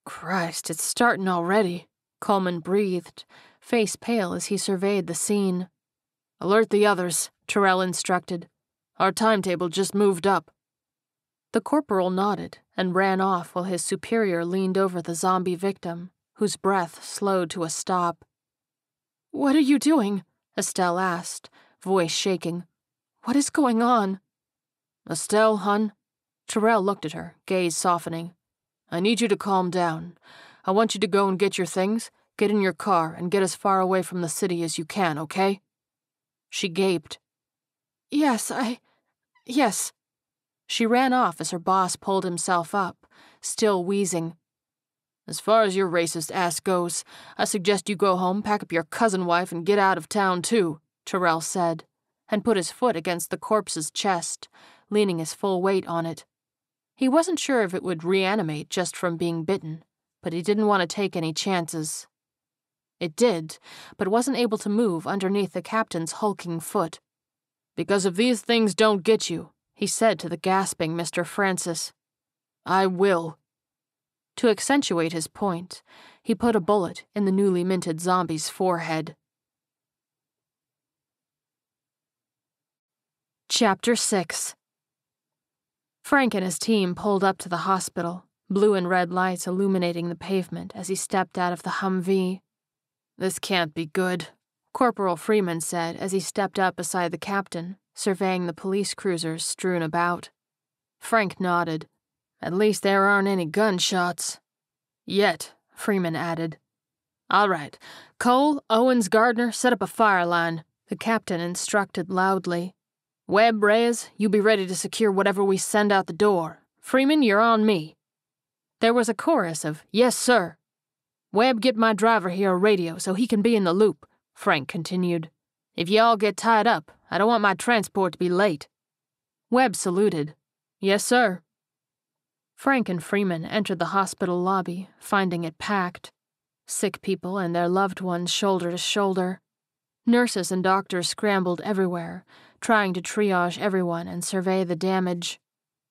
Christ, it's starting already, Coleman breathed, face pale as he surveyed the scene. Alert the others, Tyrell instructed. Our timetable just moved up. The corporal nodded and ran off while his superior leaned over the zombie victim, whose breath slowed to a stop. What are you doing? Estelle asked, voice shaking. What is going on? Estelle, hun? Tyrell looked at her, gaze softening. I need you to calm down. I want you to go and get your things, get in your car, and get as far away from the city as you can, okay? She gaped. Yes. She ran off as her boss pulled himself up, still wheezing. As far as your racist ass goes, I suggest you go home, pack up your cousin wife, and get out of town too, Tyrell said, and put his foot against the corpse's chest, leaning his full weight on it. He wasn't sure if it would reanimate just from being bitten, but he didn't want to take any chances. It did, but wasn't able to move underneath the captain's hulking foot. Because if these things don't get you, he said to the gasping Mr. Francis, I will. To accentuate his point, he put a bullet in the newly minted zombie's forehead. Chapter 6. Frank and his team pulled up to the hospital, blue and red lights illuminating the pavement as he stepped out of the Humvee. This can't be good, Corporal Freeman said as he stepped up beside the captain, surveying the police cruisers strewn about. Frank nodded. At least there aren't any gunshots. Yet, Freeman added. All right, Cole, Owens, Gardner, set up a fire line, the captain instructed loudly. Webb, Reyes, you be ready to secure whatever we send out the door. Freeman, you're on me. There was a chorus of, yes, sir. Webb, get my driver here a radio so he can be in the loop, Frank continued. If you all get tied up, I don't want my transport to be late." Webb saluted. "Yes, sir." Frank and Freeman entered the hospital lobby, finding it packed. Sick people and their loved ones shoulder to shoulder. Nurses and doctors scrambled everywhere, trying to triage everyone and survey the damage.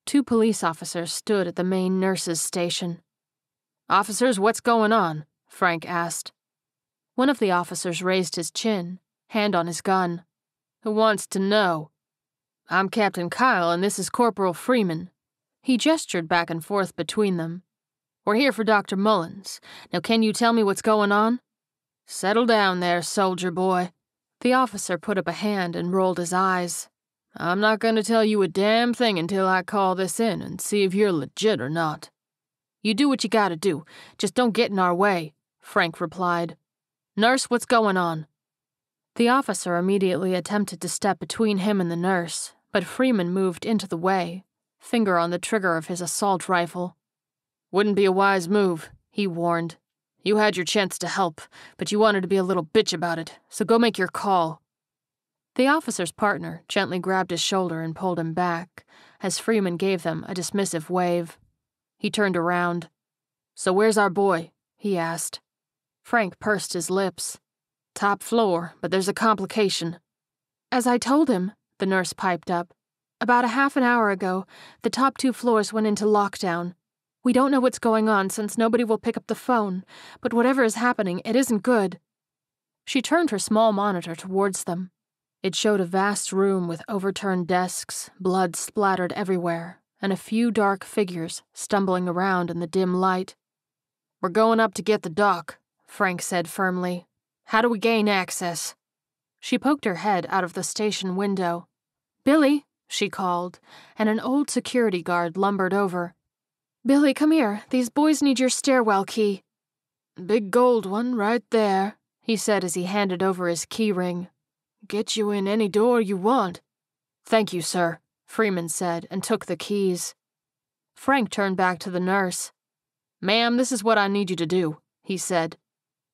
2 police officers stood at the main nurses' station. "Officers, what's going on?" Frank asked. One of the officers raised his chin, hand on his gun. "Who wants to know?" "I'm Captain Kyle, and this is Corporal Freeman." He gestured back and forth between them. "We're here for Dr. Mullins. Now can you tell me what's going on?" "Settle down there, soldier boy." The officer put up a hand and rolled his eyes. "I'm not going to tell you a damn thing until I call this in and see if you're legit or not." "You do what you gotta do. Just don't get in our way," Frank replied. "Nurse, what's going on?" The officer immediately attempted to step between him and the nurse, but Freeman moved into the way, finger on the trigger of his assault rifle. "Wouldn't be a wise move," he warned. "You had your chance to help, but you wanted to be a little bitch about it, so go make your call." The officer's partner gently grabbed his shoulder and pulled him back, as Freeman gave them a dismissive wave. He turned around. "So where's our boy?" he asked. Frank pursed his lips. "Top floor, but there's a complication." "As I told him," the nurse piped up, "about a half an hour ago, the top 2 floors went into lockdown. We don't know what's going on since nobody will pick up the phone, but whatever is happening, it isn't good." She turned her small monitor towards them. It showed a vast room with overturned desks, blood splattered everywhere, and a few dark figures stumbling around in the dim light. "We're going up to get the doc," Frank said firmly. "How do we gain access?" She poked her head out of the station window. "Billy," she called, and an old security guard lumbered over. "Billy, come here. These boys need your stairwell key." "Big gold one right there," he said as he handed over his key ring. "Get you in any door you want." "Thank you, sir," Freeman said and took the keys. Frank turned back to the nurse. "Ma'am, this is what I need you to do," he said.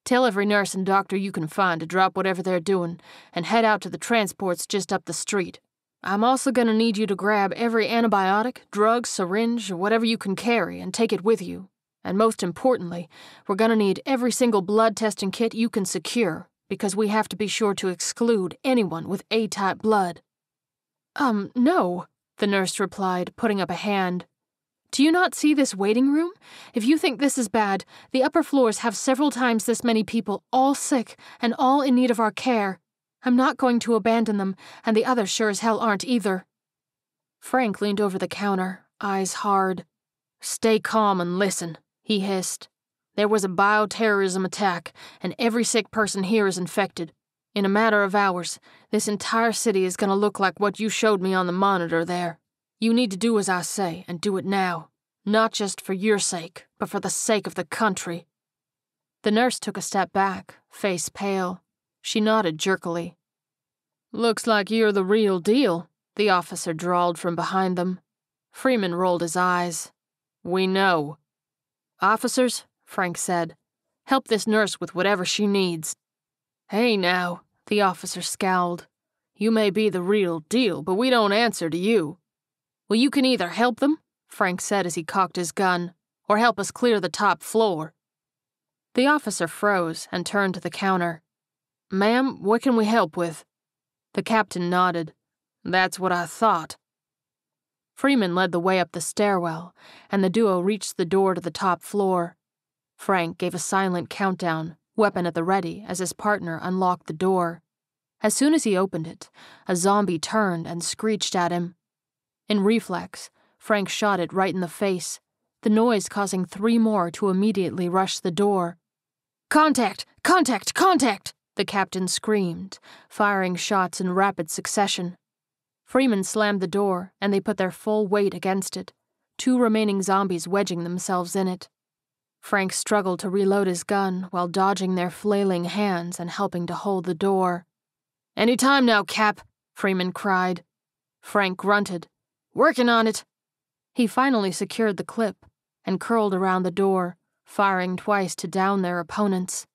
"Tell every nurse and doctor you can find to drop whatever they're doing and head out to the transports just up the street. I'm also going to need you to grab every antibiotic, drug, syringe, or whatever you can carry and take it with you. And most importantly, we're going to need every single blood testing kit you can secure, because we have to be sure to exclude anyone with A-type blood." No," the nurse replied, putting up a hand. "Do you not see this waiting room? If you think this is bad, the upper floors have several times this many people, all sick and all in need of our care. I'm not going to abandon them, and the others sure as hell aren't either." Frank leaned over the counter, eyes hard. "Stay calm and listen," he hissed. "There was a bioterrorism attack, and every sick person here is infected. In a matter of hours, this entire city is going to look like what you showed me on the monitor there. You need to do as I say, and do it now. Not just for your sake, but for the sake of the country." The nurse took a step back, face pale. She nodded jerkily. "Looks like you're the real deal," the officer drawled from behind them. Freeman rolled his eyes. "We know." "Officers," Frank said, "help this nurse with whatever she needs." "Hey now," the officer scowled. "You may be the real deal, but we don't answer to you." "Well, you can either help them," Frank said as he cocked his gun, "or help us clear the top floor." The officer froze and turned to the counter. "Ma'am, what can we help with?" The captain nodded. "That's what I thought." Freeman led the way up the stairwell, and the duo reached the door to the top floor. Frank gave a silent countdown, weapon at the ready, as his partner unlocked the door. As soon as he opened it, a zombie turned and screeched at him. In reflex, Frank shot it right in the face, the noise causing 3 more to immediately rush the door. "Contact! Contact! Contact!" the captain screamed, firing shots in rapid succession. Freeman slammed the door, and they put their full weight against it, 2 remaining zombies wedging themselves in it. Frank struggled to reload his gun while dodging their flailing hands and helping to hold the door. "Any time now, Cap," Freeman cried. Frank grunted. "Working on it." He finally secured the clip and curled around the door, firing twice to down their opponents.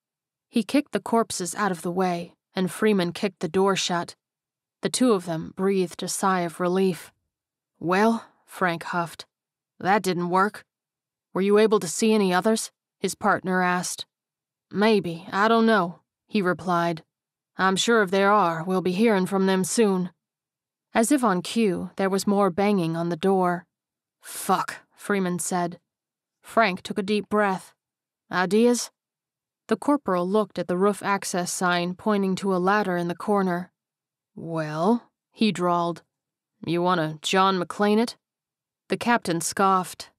He kicked the corpses out of the way and Freeman kicked the door shut. The two of them breathed a sigh of relief. "Well," Frank huffed, "that didn't work. Were you able to see any others?" his partner asked. "Maybe, I don't know," he replied. "I'm sure if there are, we'll be hearing from them soon." As if on cue, there was more banging on the door. "Fuck," Freeman said. Frank took a deep breath. "Ideas?" The corporal looked at the roof access sign pointing to a ladder in the corner. "Well," he drawled, "you want to John McClane it?" The captain scoffed.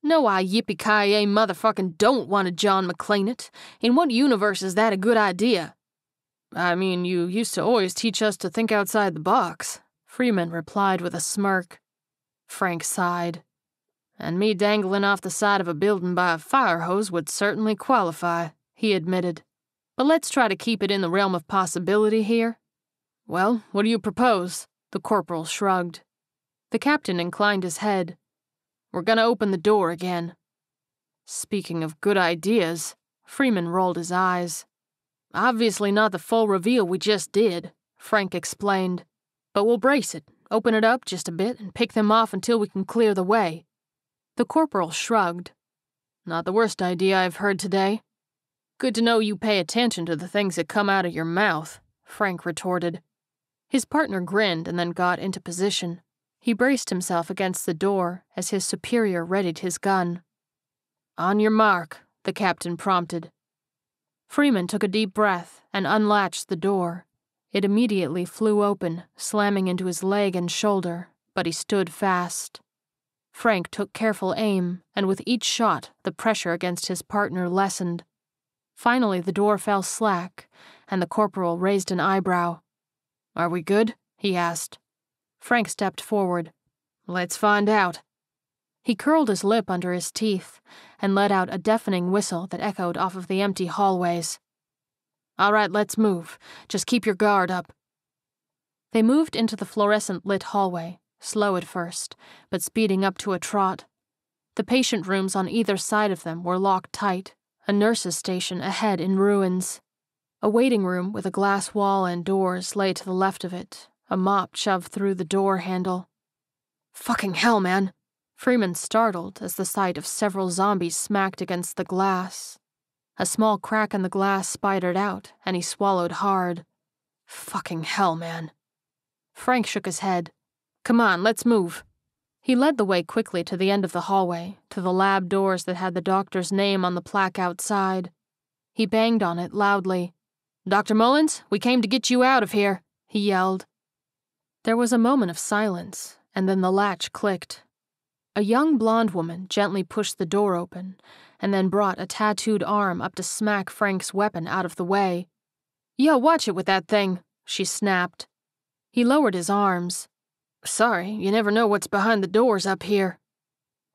"No, I yippee-ki-yay motherfucking don't want to John McClane it. In what universe is that a good idea?" "I mean, you used to always teach us to think outside the box," Freeman replied with a smirk. Frank sighed. "And me dangling off the side of a building by a fire hose would certainly qualify," he admitted. "But let's try to keep it in the realm of possibility here." "Well, what do you propose?" The corporal shrugged. The captain inclined his head. "We're gonna open the door again." "Speaking of good ideas," Freeman rolled his eyes. "Obviously not the full reveal we just did," Frank explained. "But we'll brace it, open it up just a bit, and pick them off until we can clear the way." The corporal shrugged. "Not the worst idea I've heard today." "Good to know you pay attention to the things that come out of your mouth," Frank retorted. His partner grinned and then got into position. He braced himself against the door as his superior readied his gun. "On your mark," the captain prompted. Freeman took a deep breath and unlatched the door. It immediately flew open, slamming into his leg and shoulder, but he stood fast. Frank took careful aim, and with each shot, the pressure against his partner lessened. Finally, the door fell slack, and the corporal raised an eyebrow. "Are we good?" he asked. Frank stepped forward. "Let's find out." He curled his lip under his teeth and let out a deafening whistle that echoed off of the empty hallways. "All right, let's move. Just keep your guard up." They moved into the fluorescent-lit hallway, slow at first, but speeding up to a trot. The patient rooms on either side of them were locked tight, a nurse's station ahead in ruins. A waiting room with a glass wall and doors lay to the left of it, a mop shoved through the door handle. "Fucking hell, man!" Freeman startled as the sight of several zombies smacked against the glass. A small crack in the glass spidered out, and he swallowed hard. "Fucking hell, man." Frank shook his head. "Come on, let's move." He led the way quickly to the end of the hallway, to the lab doors that had the doctor's name on the plaque outside. He banged on it loudly. "Dr. Mullins, we came to get you out of here," he yelled. There was a moment of silence, and then the latch clicked. A young blonde woman gently pushed the door open, and then brought a tattooed arm up to smack Frank's weapon out of the way. "Yo, watch it with that thing," she snapped. He lowered his arms. "Sorry, you never know what's behind the doors up here."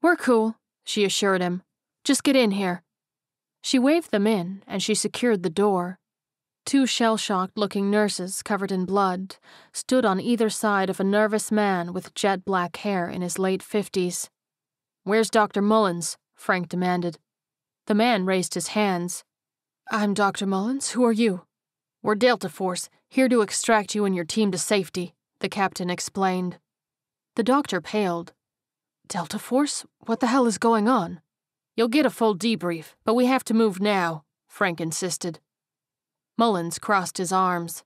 "We're cool," she assured him. "Just get in here." She waved them in, and she secured the door. Two shell-shocked-looking nurses covered in blood stood on either side of a nervous man with jet-black hair in his late 50s. "Where's Dr. Mullins?" Frank demanded. The man raised his hands. "I'm Dr. Mullins. Who are you?" "We're Delta Force, here to extract you and your team to safety," the captain explained. The doctor paled. "Delta Force? What the hell is going on?" "You'll get a full debrief, but we have to move now," Frank insisted. Mullins crossed his arms.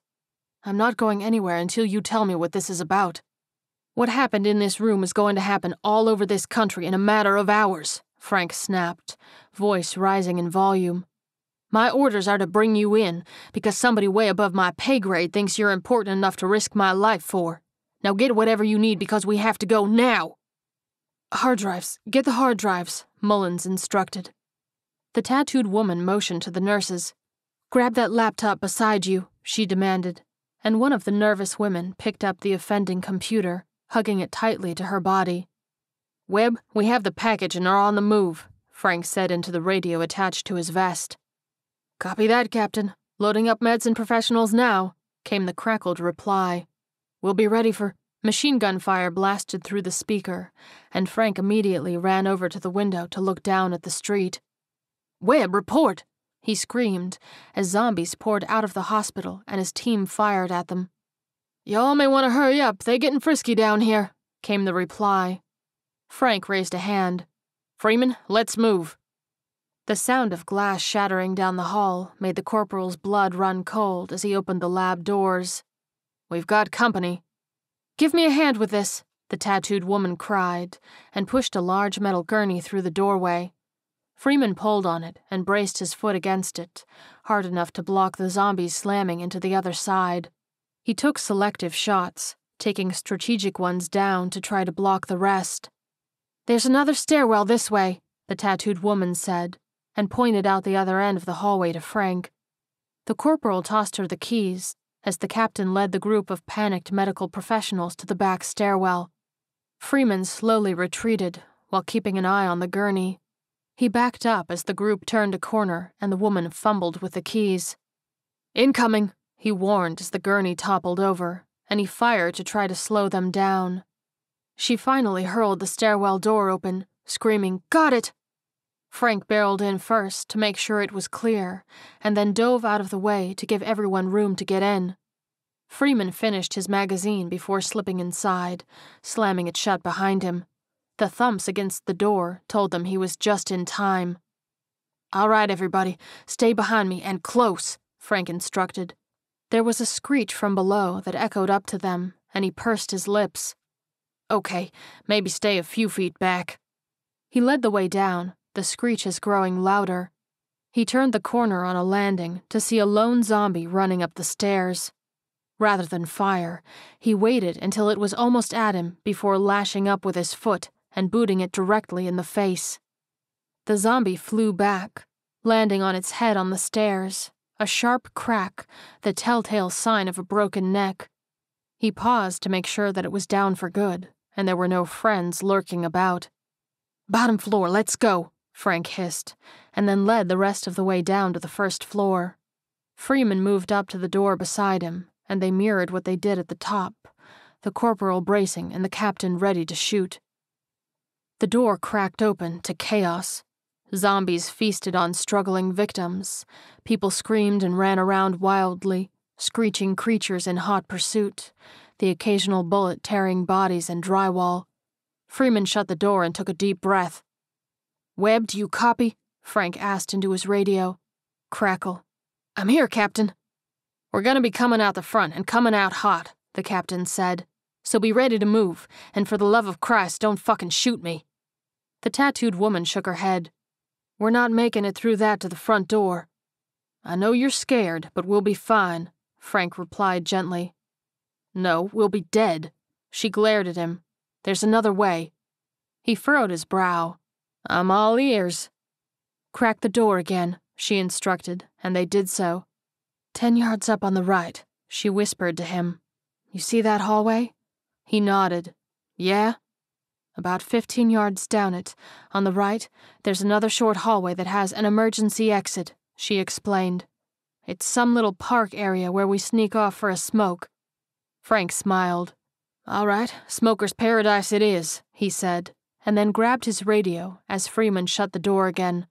"I'm not going anywhere until you tell me what this is about. What happened in this room is going to happen all over this country in a matter of hours," Frank snapped, voice rising in volume. "My orders are to bring you in because somebody way above my pay grade thinks you're important enough to risk my life for. Now get whatever you need because we have to go now." "Hard drives. Get the hard drives," Mullins instructed. The tattooed woman motioned to the nurses. "Grab that laptop beside you," she demanded, and one of the nervous women picked up the offending computer, hugging it tightly to her body. "Webb, we have the package and are on the move," Frank said into the radio attached to his vest. "Copy that, Captain. Loading up meds and professionals now," came the crackled reply. "We'll be ready for—" Machine gun fire blasted through the speaker, and Frank immediately ran over to the window to look down at the street. "Webb, report!" he screamed as zombies poured out of the hospital and his team fired at them. "Y'all may want to hurry up, they getting frisky down here," came the reply. Frank raised a hand. "Freeman, let's move." The sound of glass shattering down the hall made the corporal's blood run cold as he opened the lab doors. "We've got company." "Give me a hand with this," the tattooed woman cried, and pushed a large metal gurney through the doorway. Freeman pulled on it and braced his foot against it, hard enough to block the zombies slamming into the other side. He took selective shots, taking strategic ones down to try to block the rest. "There's another stairwell this way," the tattooed woman said, and pointed out the other end of the hallway to Frank. The corporal tossed her the keys as the captain led the group of panicked medical professionals to the back stairwell. Freeman slowly retreated while keeping an eye on the gurney. He backed up as the group turned a corner and the woman fumbled with the keys. "Incoming," he warned as the gurney toppled over, and he fired to try to slow them down. She finally hurled the stairwell door open, screaming, "Got it!" Frank barreled in first to make sure it was clear, and then dove out of the way to give everyone room to get in. Freeman finished his magazine before slipping inside, slamming it shut behind him. The thumps against the door told them he was just in time. "All right, everybody, stay behind me and close," Frank instructed. There was a screech from below that echoed up to them, and he pursed his lips. "Okay, maybe stay a few feet back." He led the way down, the screeches growing louder. He turned the corner on a landing to see a lone zombie running up the stairs. Rather than fire, he waited until it was almost at him before lashing up with his foot and booting it directly in the face. The zombie flew back, landing on its head on the stairs, a sharp crack, the telltale sign of a broken neck. He paused to make sure that it was down for good, and there were no friends lurking about. "Bottom floor, let's go," Frank hissed, and then led the rest of the way down to the first floor. Freeman moved up to the door beside him, and they mirrored what they did at the top, the corporal bracing and the captain ready to shoot. The door cracked open to chaos. Zombies feasted on struggling victims. People screamed and ran around wildly, screeching creatures in hot pursuit, the occasional bullet tearing bodies and drywall. Freeman shut the door and took a deep breath. "Webb, do you copy?" Frank asked into his radio. Crackle. "I'm here, Captain." "We're gonna be coming out the front and coming out hot," the captain said. "So be ready to move, and for the love of Christ, don't fucking shoot me." The tattooed woman shook her head. "We're not making it through that to the front door." "I know you're scared, but we'll be fine," Frank replied gently. "No, we'll be dead." She glared at him. "There's another way." He furrowed his brow. "I'm all ears." "Crack the door again," she instructed, and they did so. 10 yards up on the right, she whispered to him. "You see that hallway?" He nodded. "Yeah?" "About 15 yards down it, on the right, there's another short hallway that has an emergency exit," she explained. "It's some little park area where we sneak off for a smoke." Frank smiled. "All right, smoker's paradise it is," he said, and then grabbed his radio as Freeman shut the door again.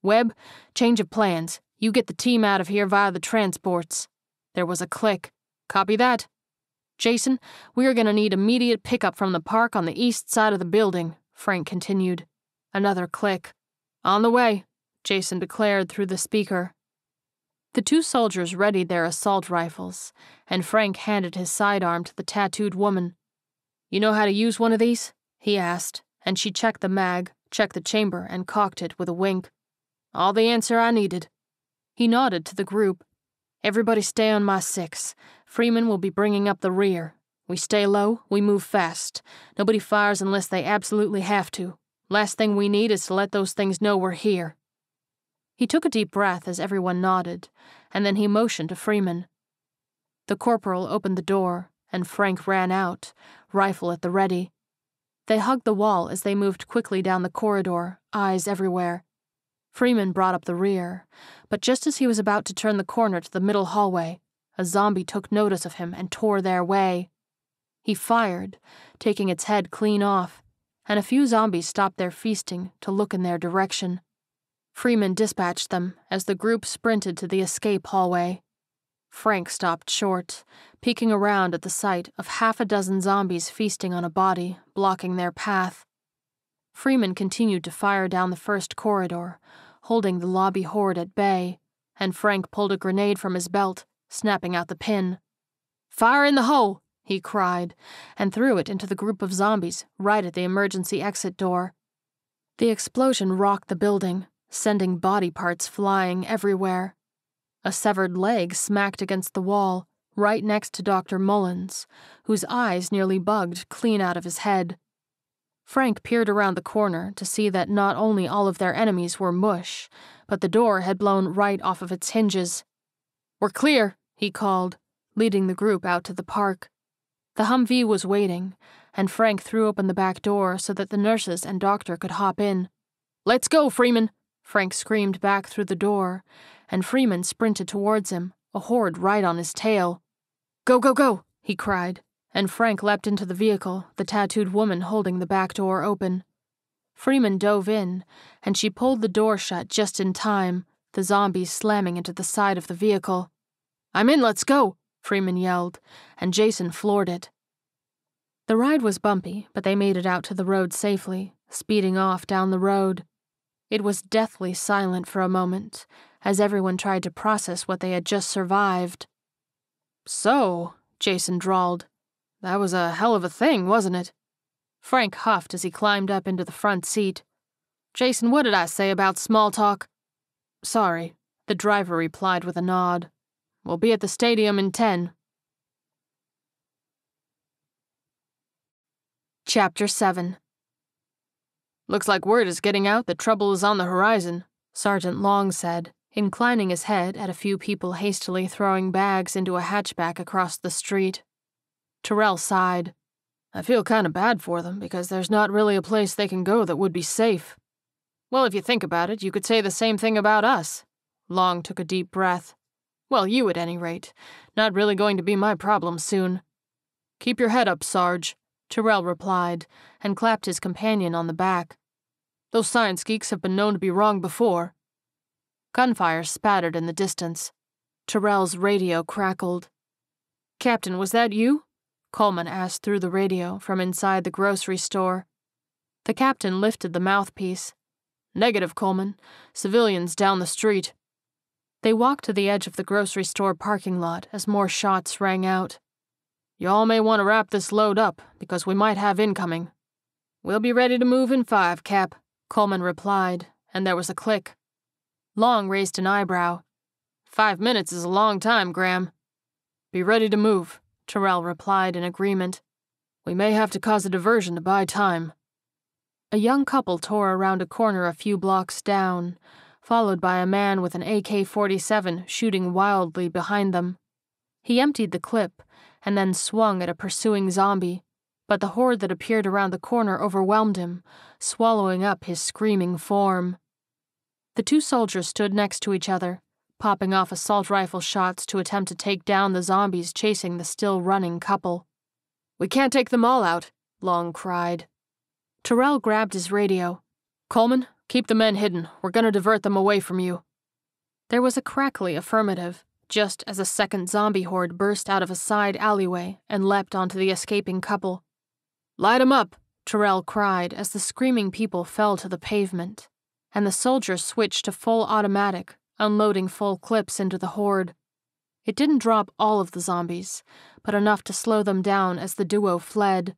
"Webb, change of plans. You get the team out of here via the transports." There was a click. "Copy that." "Jason, we are going to need immediate pickup from the park on the east side of the building," Frank continued. Another click. "On the way," Jason declared through the speaker. The two soldiers readied their assault rifles, and Frank handed his sidearm to the tattooed woman. "You know how to use one of these?" he asked, and she checked the mag, checked the chamber, and cocked it with a wink. "All the answer I needed." He nodded to the group. "Everybody stay on my 6. Freeman will be bringing up the rear. We stay low, we move fast. Nobody fires unless they absolutely have to. Last thing we need is to let those things know we're here." He took a deep breath as everyone nodded, and then he motioned to Freeman. The corporal opened the door, and Frank ran out, rifle at the ready. They hugged the wall as they moved quickly down the corridor, eyes everywhere. Freeman brought up the rear, but just as he was about to turn the corner to the middle hallway, a zombie took notice of him and tore their way. He fired, taking its head clean off, and a few zombies stopped their feasting to look in their direction. Freeman dispatched them as the group sprinted to the escape hallway. Frank stopped short, peeking around at the sight of half a dozen zombies feasting on a body, blocking their path. Freeman continued to fire down the first corridor, holding the lobby horde at bay, and Frank pulled a grenade from his belt, snapping out the pin. "Fire in the hole!" he cried, and threw it into the group of zombies right at the emergency exit door. The explosion rocked the building, sending body parts flying everywhere. A severed leg smacked against the wall, right next to Dr. Mullins, whose eyes nearly bugged clean out of his head. Frank peered around the corner to see that not only all of their enemies were mush, but the door had blown right off of its hinges. "We're clear," he called, leading the group out to the park. The Humvee was waiting, and Frank threw open the back door so that the nurses and doctor could hop in. "Let's go, Freeman!" Frank screamed back through the door, and Freeman sprinted towards him, a horde right on his tail. "Go, go, go!" he cried, and Frank leapt into the vehicle, the tattooed woman holding the back door open. Freeman dove in, and she pulled the door shut just in time, the zombies slamming into the side of the vehicle. "I'm in, let's go!" Freeman yelled, and Jason floored it. The ride was bumpy, but they made it out to the road safely, speeding off down the road. It was deathly silent for a moment, as everyone tried to process what they had just survived. "So," Jason drawled, "that was a hell of a thing, wasn't it?" Frank huffed as he climbed up into the front seat. "Jason, what did I say about small talk?" "Sorry," the driver replied with a nod. "We'll be at the stadium in 10. Chapter 7. "Looks like word is getting out that trouble is on the horizon," Sergeant Long said, inclining his head at a few people hastily throwing bags into a hatchback across the street. Terrell sighed. "I feel kind of bad for them because there's not really a place they can go that would be safe." "Well, if you think about it, you could say the same thing about us." Long took a deep breath. "Well, you at any rate. Not really going to be my problem soon." "Keep your head up, Sarge," Terrell replied, and clapped his companion on the back. "Those science geeks have been known to be wrong before." Gunfire spattered in the distance. Terrell's radio crackled. "Captain, was that you?" Coleman asked through the radio from inside the grocery store. The captain lifted the mouthpiece. "Negative, Coleman. Civilians down the street." They walked to the edge of the grocery store parking lot as more shots rang out. "Y'all may want to wrap this load up, because we might have incoming." "We'll be ready to move in 5, Cap," Coleman replied, and there was a click. Long raised an eyebrow. 5 minutes is a long time, Graham." "Be ready to move," Terrell replied in agreement. "We may have to cause a diversion to buy time." A young couple tore around a corner a few blocks down, followed by a man with an AK-47 shooting wildly behind them. He emptied the clip and then swung at a pursuing zombie, but the horde that appeared around the corner overwhelmed him, swallowing up his screaming form. The two soldiers stood next to each other, popping off assault rifle shots to attempt to take down the zombies chasing the still-running couple. "We can't take them all out," Long cried. Terrell grabbed his radio. "Coleman, keep the men hidden. We're going to divert them away from you." There was a crackly affirmative, just as a second zombie horde burst out of a side alleyway and leapt onto the escaping couple. "Light 'em up," Terrell cried as the screaming people fell to the pavement, and the soldiers switched to full automatic, unloading full clips into the horde. It didn't drop all of the zombies, but enough to slow them down as the duo fled.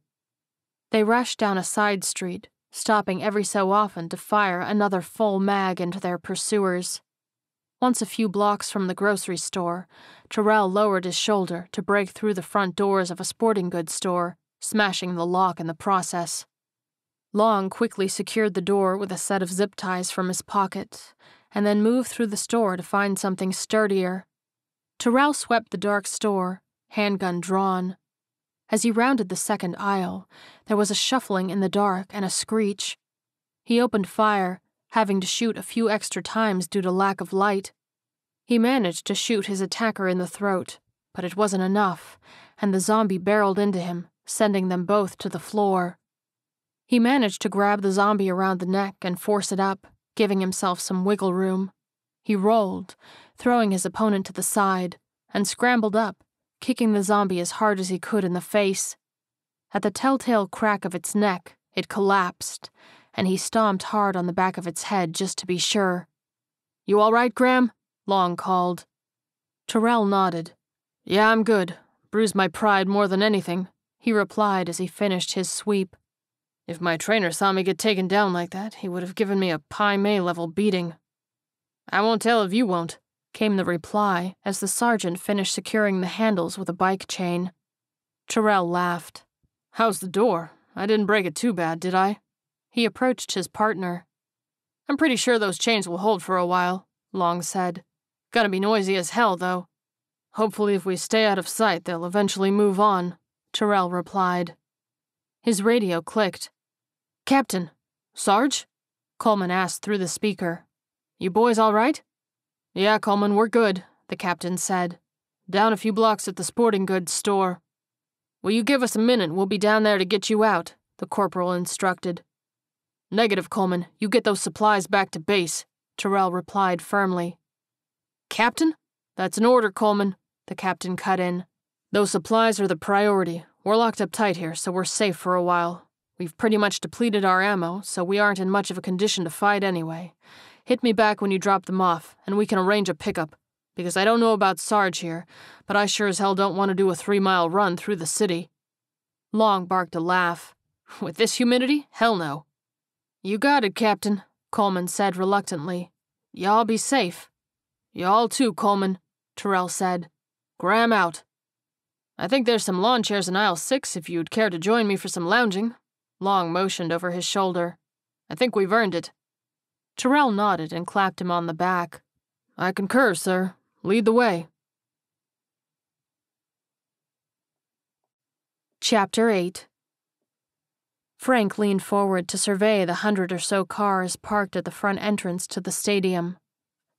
They rushed down a side street, stopping every so often to fire another full mag into their pursuers. Once a few blocks from the grocery store, Terrell lowered his shoulder to break through the front doors of a sporting goods store, smashing the lock in the process. Long quickly secured the door with a set of zip ties from his pocket, and then moved through the store to find something sturdier. Terrell swept the dark store, handgun drawn. As he rounded the second aisle, there was a shuffling in the dark and a screech. He opened fire, having to shoot a few extra times due to lack of light. He managed to shoot his attacker in the throat, but it wasn't enough, and the zombie barreled into him, sending them both to the floor. He managed to grab the zombie around the neck and force it up, giving himself some wiggle room. He rolled, throwing his opponent to the side, and scrambled up, kicking the zombie as hard as he could in the face. At the telltale crack of its neck, it collapsed, and he stomped hard on the back of its head just to be sure. "You all right, Graham?" Long called. Terrell nodded. "Yeah, I'm good. Bruised my pride more than anything," he replied as he finished his sweep. "If my trainer saw me get taken down like that, he would have given me a Pi May level beating." "I won't tell if you won't," came the reply as the sergeant finished securing the handles with a bike chain. Terrell laughed. "How's the door? I didn't break it too bad, did I?" He approached his partner. "I'm pretty sure those chains will hold for a while," Long said. "Gonna be noisy as hell, though." "Hopefully if we stay out of sight, they'll eventually move on," Terrell replied. His radio clicked. "Captain? Sarge?" Coleman asked through the speaker. "You boys all right?" "Yeah, Coleman, we're good," the captain said. "Down a few blocks at the sporting goods store." "Will you give us a minute? We'll be down there to get you out," the corporal instructed. "Negative, Coleman. You get those supplies back to base," Terrell replied firmly. "Captain? That's an order, Coleman," the captain cut in. "Those supplies are the priority. We're locked up tight here, so we're safe for a while. We've pretty much depleted our ammo, so we aren't in much of a condition to fight anyway. Hit me back when you drop them off, and we can arrange a pickup. Because I don't know about Sarge here, but I sure as hell don't want to do a 3-mile run through the city." Long barked a laugh. "With this humidity? Hell no." "You got it, Captain," Coleman said reluctantly. "Y'all be safe." "Y'all too, Coleman," Terrell said. "Graham out." "I think there's some lawn chairs in aisle 6 if you'd care to join me for some lounging." Long motioned over his shoulder. "I think we've earned it." Terrell nodded and clapped him on the back. "I concur, sir. Lead the way." Chapter 8. Frank leaned forward to survey the 100 or so cars parked at the front entrance to the stadium.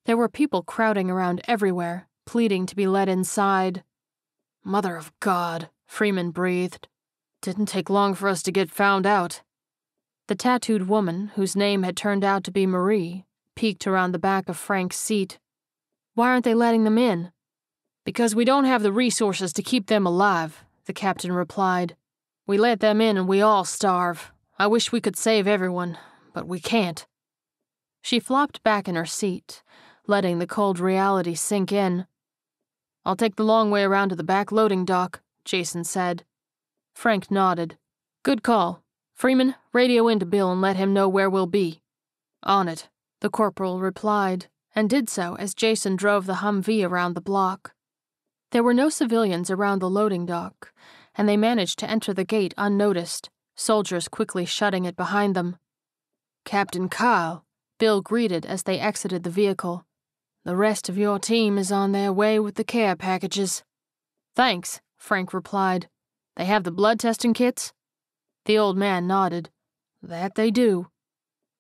There were people crowding around everywhere, pleading to be let inside. "Mother of God," Freeman breathed. "Didn't take long for us to get found out." The tattooed woman, whose name had turned out to be Marie, peeked around the back of Frank's seat. "Why aren't they letting them in?" "Because we don't have the resources to keep them alive," the captain replied. "We let them in and we all starve. I wish we could save everyone, but we can't." She flopped back in her seat, letting the cold reality sink in. "I'll take the long way around to the back loading dock," Jason said. Frank nodded. "Good call. Freeman, radio in to Bill and let him know where we'll be." "On it," the corporal replied, and did so as Jason drove the Humvee around the block. There were no civilians around the loading dock, and they managed to enter the gate unnoticed, soldiers quickly shutting it behind them. "Captain Kyle," Bill greeted as they exited the vehicle. "The rest of your team is on their way with the care packages." "Thanks," Frank replied. "They have the blood testing kits?" The old man nodded. "That they do."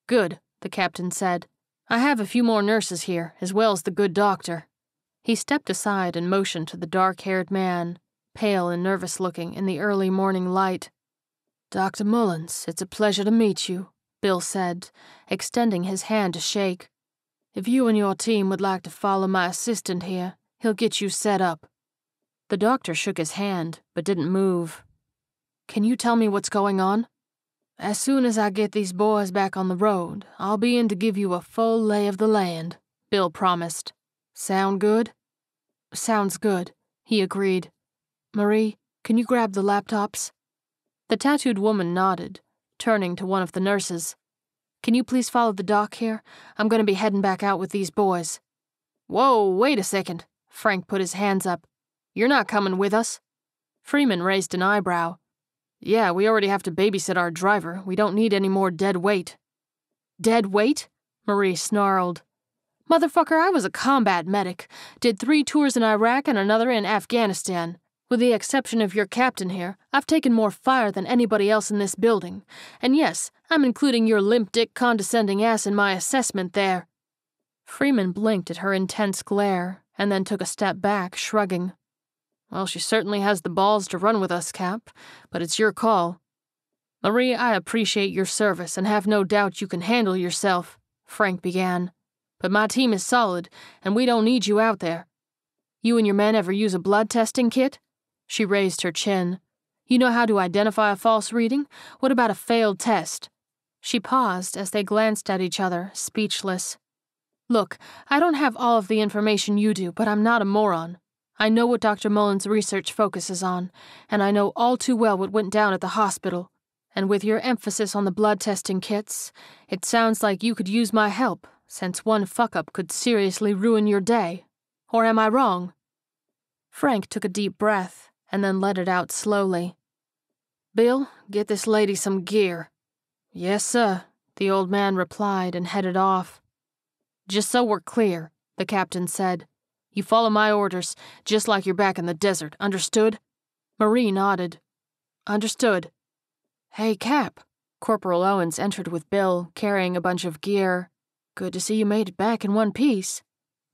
"Good," the captain said. "I have a few more nurses here, as well as the good doctor." He stepped aside and motioned to the dark-haired man, pale and nervous-looking in the early morning light. "Dr. Mullins, it's a pleasure to meet you," Bill said, extending his hand to shake. "If you and your team would like to follow my assistant here, he'll get you set up." The doctor shook his hand, but didn't move. "Can you tell me what's going on?" "As soon as I get these boys back on the road, I'll be in to give you a full lay of the land," Bill promised. "Sound good?" "Sounds good," he agreed. "Marie, can you grab the laptops?" The tattooed woman nodded, turning to one of the nurses. "Can you please follow the doc here? I'm going to be heading back out with these boys." "Whoa, wait a second." Frank put his hands up. "You're not coming with us?" Freeman raised an eyebrow. "Yeah, we already have to babysit our driver. We don't need any more dead weight." "Dead weight?" Marie snarled. "Motherfucker, I was a combat medic. Did 3 tours in Iraq and another in Afghanistan. With the exception of your captain here, I've taken more fire than anybody else in this building. And yes, I'm including your limp-dick condescending ass in my assessment there." Freeman blinked at her intense glare, and then took a step back, shrugging. "Well, she certainly has the balls to run with us, Cap, but it's your call. Marie, I appreciate your service and have no doubt you can handle yourself," Frank began. "But my team is solid, and we don't need you out there. You and your men ever use a blood testing kit?" She raised her chin. "You know how to identify a false reading? What about a failed test?" She paused as they glanced at each other, speechless. "Look, I don't have all of the information you do, but I'm not a moron. I know what Dr. Mullen's research focuses on, and I know all too well what went down at the hospital. And with your emphasis on the blood testing kits, it sounds like you could use my help, since one fuck-up could seriously ruin your day. Or am I wrong?" Frank took a deep breath and then let it out slowly. "Bill, get this lady some gear." "Yes, sir," the old man replied and headed off. "Just so we're clear," the captain said. "You follow my orders, just like you're back in the desert, understood?" Marie nodded. "Understood." "Hey, Cap." Corporal Owens entered with Bill, carrying a bunch of gear. "Good to see you made it back in one piece."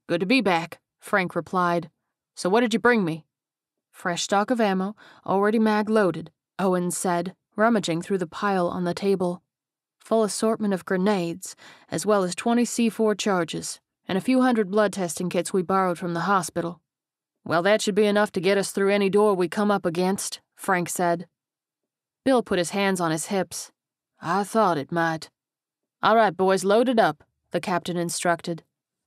"Good to be back," Frank replied. "So what did you bring me?" "Fresh stock of ammo, already mag-loaded," Owens said, rummaging through the pile on the table. "Full assortment of grenades, as well as 20 C4 charges, and a few hundred blood testing kits we borrowed from the hospital." "Well, that should be enough to get us through any door we come up against," Frank said. Bill put his hands on his hips. "I thought it might." "All right, boys, load it up," the captain instructed.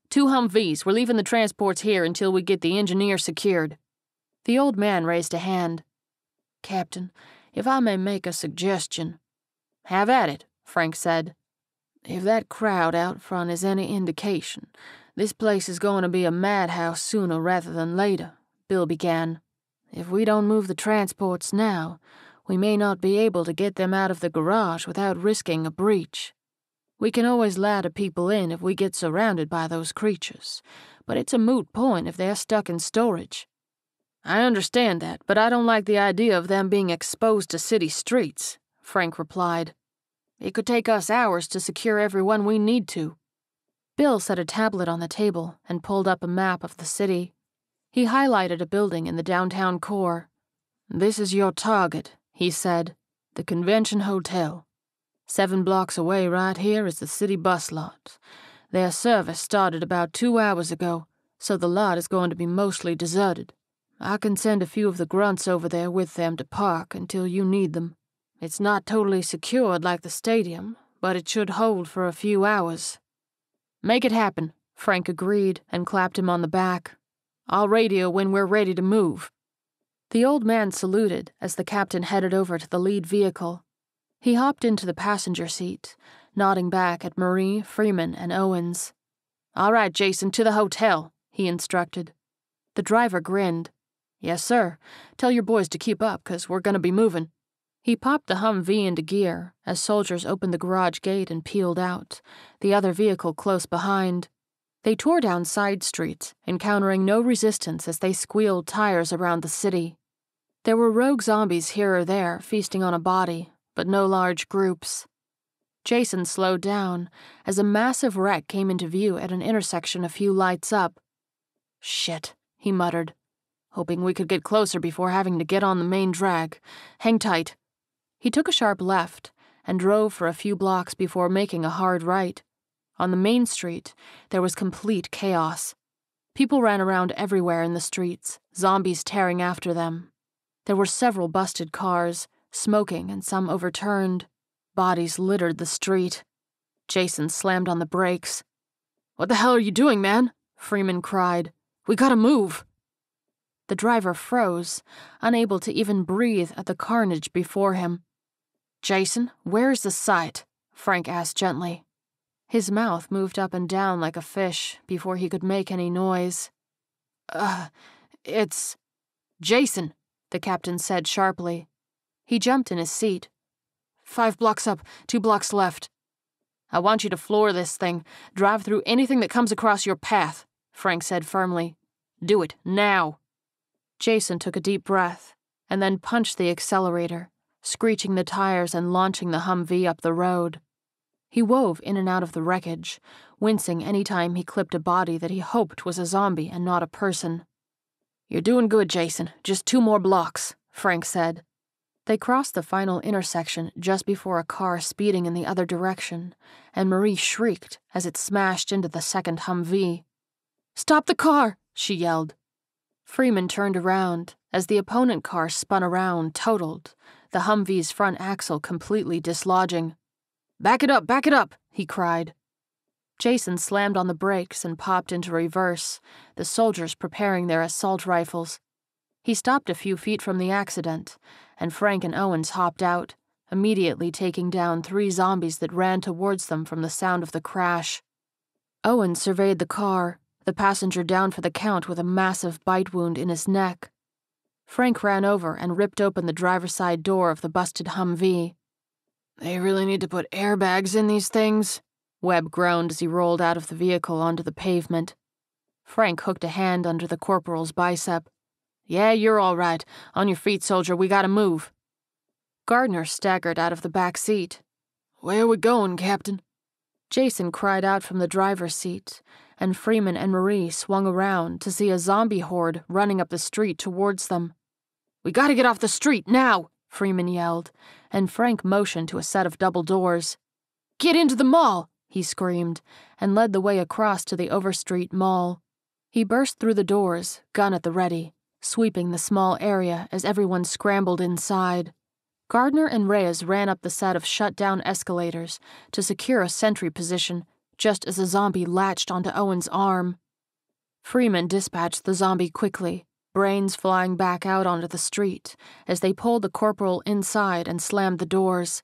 2 Humvees, we're leaving the transports here until we get the engineer secured." The old man raised a hand. "Captain, if I may make a suggestion." "Have at it," Frank said. "If that crowd out front is any indication, this place is going to be a madhouse sooner rather than later," Bill began. "If we don't move the transports now, we may not be able to get them out of the garage without risking a breach. We can always ladder people in if we get surrounded by those creatures, but it's a moot point if they're stuck in storage." "I understand that, but I don't like the idea of them being exposed to city streets," Frank replied. "It could take us hours to secure everyone we need to." Bill set a tablet on the table and pulled up a map of the city. He highlighted a building in the downtown core. "This is your target," he said. "The Convention Hotel. 7 blocks away right here is the city bus lot. Their service started about 2 hours ago, so the lot is going to be mostly deserted. I can send a few of the grunts over there with them to park until you need them. It's not totally secured like the stadium, but it should hold for a few hours." "Make it happen," Frank agreed and clapped him on the back. "I'll radio when we're ready to move." The old man saluted as the captain headed over to the lead vehicle. He hopped into the passenger seat, nodding back at Marie, Freeman, and Owens. "All right, Jason, to the hotel," he instructed. The driver grinned. "Yes, sir. Tell your boys to keep up, 'cause we're gonna be moving." He popped the Humvee into gear as soldiers opened the garage gate and peeled out, the other vehicle close behind. They tore down side streets, encountering no resistance as they squealed tires around the city. There were rogue zombies here or there feasting on a body, but no large groups. Jason slowed down as a massive wreck came into view at an intersection a few lights up. "Shit," he muttered, hoping we could get closer before having to get on the main drag. "Hang tight." He took a sharp left and drove for a few blocks before making a hard right. On the main street, there was complete chaos. People ran around everywhere in the streets, zombies tearing after them. There were several busted cars, smoking and some overturned. Bodies littered the street. Jason slammed on the brakes. "What the hell are you doing, man?" Freeman cried. "We gotta move." The driver froze, unable to even breathe at the carnage before him. "Jason, where's the site?" Frank asked gently. His mouth moved up and down like a fish before he could make any noise. It's... "Jason," the captain said sharply. He jumped in his seat. 5 blocks up, 2 blocks left." "I want you to floor this thing. Drive through anything that comes across your path," Frank said firmly. "Do it, now." Jason took a deep breath and then punched the accelerator, screeching the tires and launching the Humvee up the road. He wove in and out of the wreckage, wincing any time he clipped a body that he hoped was a zombie and not a person. "You're doing good, Jason. Just 2 more blocks," Frank said. They crossed the final intersection just before a car speeding in the other direction, and Marie shrieked as it smashed into the second Humvee. "Stop the car!" she yelled. Freeman turned around as the opponent car spun around, totaled, the Humvee's front axle completely dislodging. Back it up, he cried. Jason slammed on the brakes and popped into reverse, the soldiers preparing their assault rifles. He stopped a few feet from the accident, and Frank and Owens hopped out, immediately taking down 3 zombies that ran towards them from the sound of the crash. Owens surveyed the car, the passenger down for the count with a massive bite wound in his neck. Frank ran over and ripped open the driver's side door of the busted Humvee. "They really need to put airbags in these things," Webb groaned as he rolled out of the vehicle onto the pavement. Frank hooked a hand under the corporal's bicep. "Yeah, you're all right. On your feet, soldier, we gotta move." Gardner staggered out of the back seat. "Where are we going, Captain?" Jason cried out from the driver's seat, and Freeman and Marie swung around to see a zombie horde running up the street towards them. "We gotta get off the street, now!" Freeman yelled, and Frank motioned to a set of double doors. "Get into the mall!" he screamed, and led the way across to the Overstreet Mall. He burst through the doors, gun at the ready, sweeping the small area as everyone scrambled inside. Gardner and Reyes ran up the set of shut-down escalators to secure a sentry position just as a zombie latched onto Owen's arm. Freeman dispatched the zombie quickly, brains flying back out onto the street as they pulled the corporal inside and slammed the doors.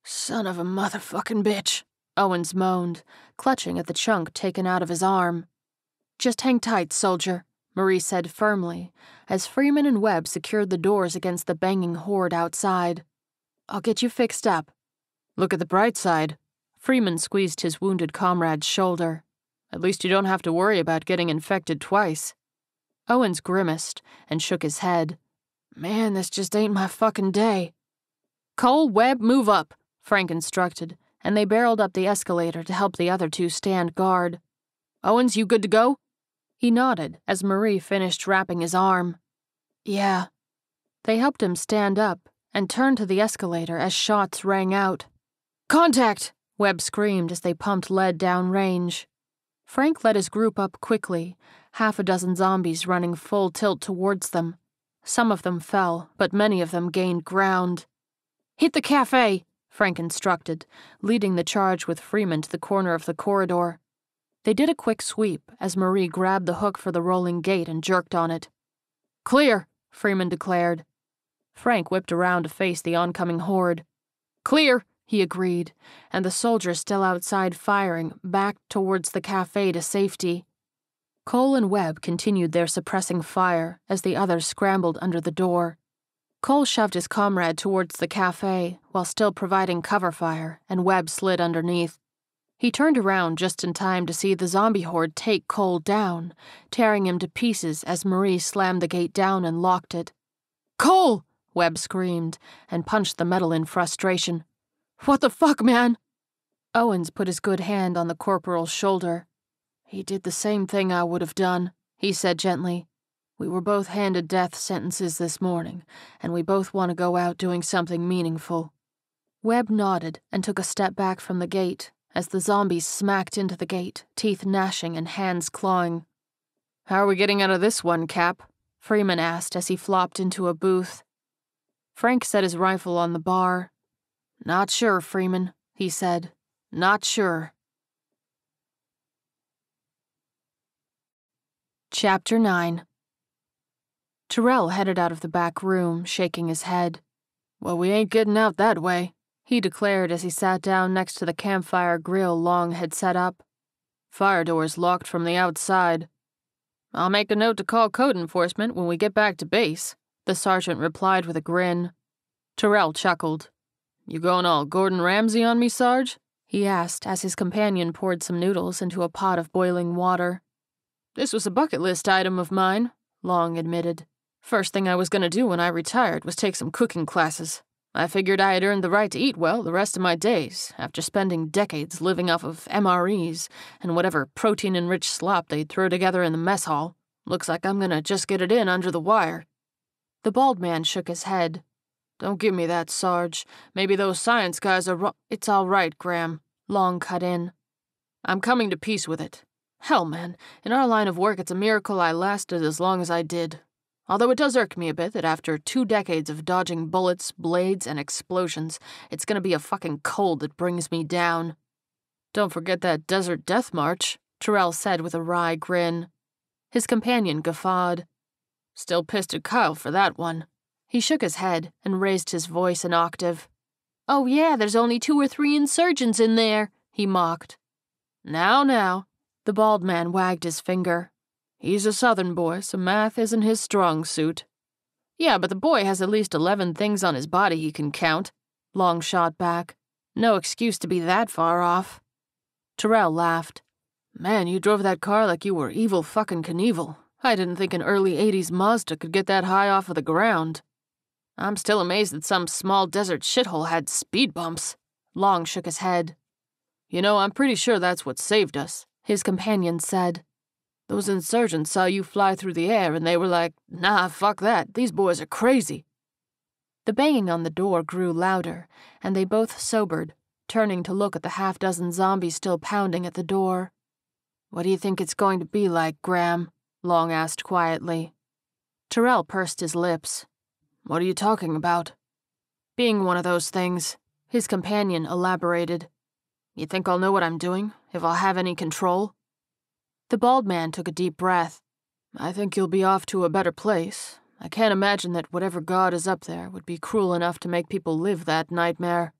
"Son of a motherfucking bitch," Owens moaned, clutching at the chunk taken out of his arm. "Just hang tight, soldier," Marie said firmly, as Freeman and Webb secured the doors against the banging horde outside. "I'll get you fixed up." "Look at the bright side." Freeman squeezed his wounded comrade's shoulder. "At least you don't have to worry about getting infected twice." Owens grimaced and shook his head. "Man, this just ain't my fucking day." "Cole, Webb, move up," Frank instructed, and they barreled up the escalator to help the other 2 stand guard. "Owens, you good to go?" He nodded as Marie finished wrapping his arm. "Yeah." They helped him stand up and turned to the escalator as shots rang out. "Contact!" Webb screamed as they pumped lead down range. Frank led his group up quickly, 6 zombies running full tilt towards them. Some of them fell, but many of them gained ground. "Hit the cafe," Frank instructed, leading the charge with Freeman to the corner of the corridor. They did a quick sweep as Marie grabbed the hook for the rolling gate and jerked on it. "Clear," Freeman declared. Frank whipped around to face the oncoming horde. "Clear," he agreed, and the soldiers still outside firing backed towards the cafe to safety. Cole and Webb continued their suppressing fire as the others scrambled under the door. Cole shoved his comrade towards the cafe while still providing cover fire, and Webb slid underneath. He turned around just in time to see the zombie horde take Cole down, tearing him to pieces as Marie slammed the gate down and locked it. "Cole!" Webb screamed and punched the metal in frustration. "What the fuck, man?" Owens put his good hand on the corporal's shoulder. "He did the same thing I would have done," he said gently. "We were both handed death sentences this morning, and we both want to go out doing something meaningful." Webb nodded and took a step back from the gate as the zombies smacked into the gate, teeth gnashing and hands clawing. "How are we getting out of this one, Cap?" Freeman asked as he flopped into a booth. Frank set his rifle on the bar. "Not sure, Freeman," he said. "Not sure." Chapter 9. Terrell headed out of the back room, shaking his head. "Well, we ain't getting out that way," he declared as he sat down next to the campfire grill Long had set up. "Fire door's locked from the outside." "I'll make a note to call code enforcement when we get back to base," the sergeant replied with a grin. Terrell chuckled. "You going all Gordon Ramsay on me, Sarge?" he asked as his companion poured some noodles into a pot of boiling water. "This was a bucket list item of mine," Long admitted. "First thing I was going to do when I retired was take some cooking classes. I figured I had earned the right to eat well the rest of my days, after spending decades living off of MREs and whatever protein-enriched slop they'd throw together in the mess hall. Looks like I'm going to just get it in under the wire." The bald man shook his head. Don't give me that, Sarge. Maybe those science guys are wrong. It's all right, Graham, Long cut in. I'm coming to peace with it. Hell, man, in our line of work it's a miracle I lasted as long as I did. Although it does irk me a bit that after 2 decades of dodging bullets, blades, and explosions, it's gonna be a fucking cold that brings me down. Don't forget that desert death march, Terrell said with a wry grin. His companion guffawed. Still pissed at Kyle for that one. He shook his head and raised his voice an octave. Oh yeah, there's only 2 or 3 insurgents in there, he mocked. Now, the bald man wagged his finger. He's a southern boy, so math isn't his strong suit. Yeah, but the boy has at least 11 things on his body he can count, Long shot back. No excuse to be that far off. Terrell laughed. Man, you drove that car like you were Evil fucking Knievel. I didn't think an early 80s Mazda could get that high off of the ground. I'm still amazed that some small desert shithole had speed bumps. Long shook his head. You know, I'm pretty sure that's what saved us, his companion said. Those insurgents saw you fly through the air and they were like, nah, fuck that, these boys are crazy. The banging on the door grew louder, and they both sobered, turning to look at the half-dozen zombies still pounding at the door. What do you think it's going to be like, Graham? Long asked quietly. Terrell pursed his lips. What are you talking about? Being one of those things, his companion elaborated. You think I'll know what I'm doing, if I'll have any control? The bald man took a deep breath. I think you'll be off to a better place. I can't imagine that whatever god is up there would be cruel enough to make people live that nightmare.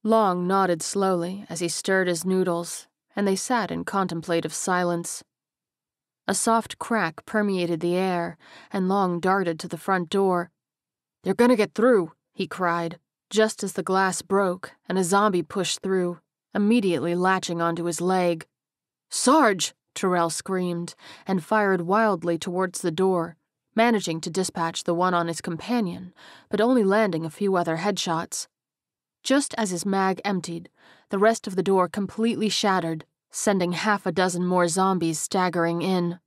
Long nodded slowly as he stirred his noodles, and they sat in contemplative silence. A soft crack permeated the air, and Long darted to the front door. They're gonna get through, he cried, just as the glass broke and a zombie pushed through, immediately latching onto his leg. Sarge! Terrell screamed, and fired wildly towards the door, managing to dispatch the one on his companion, but only landing a few other headshots. Just as his mag emptied, the rest of the door completely shattered, sending 6 more zombies staggering in.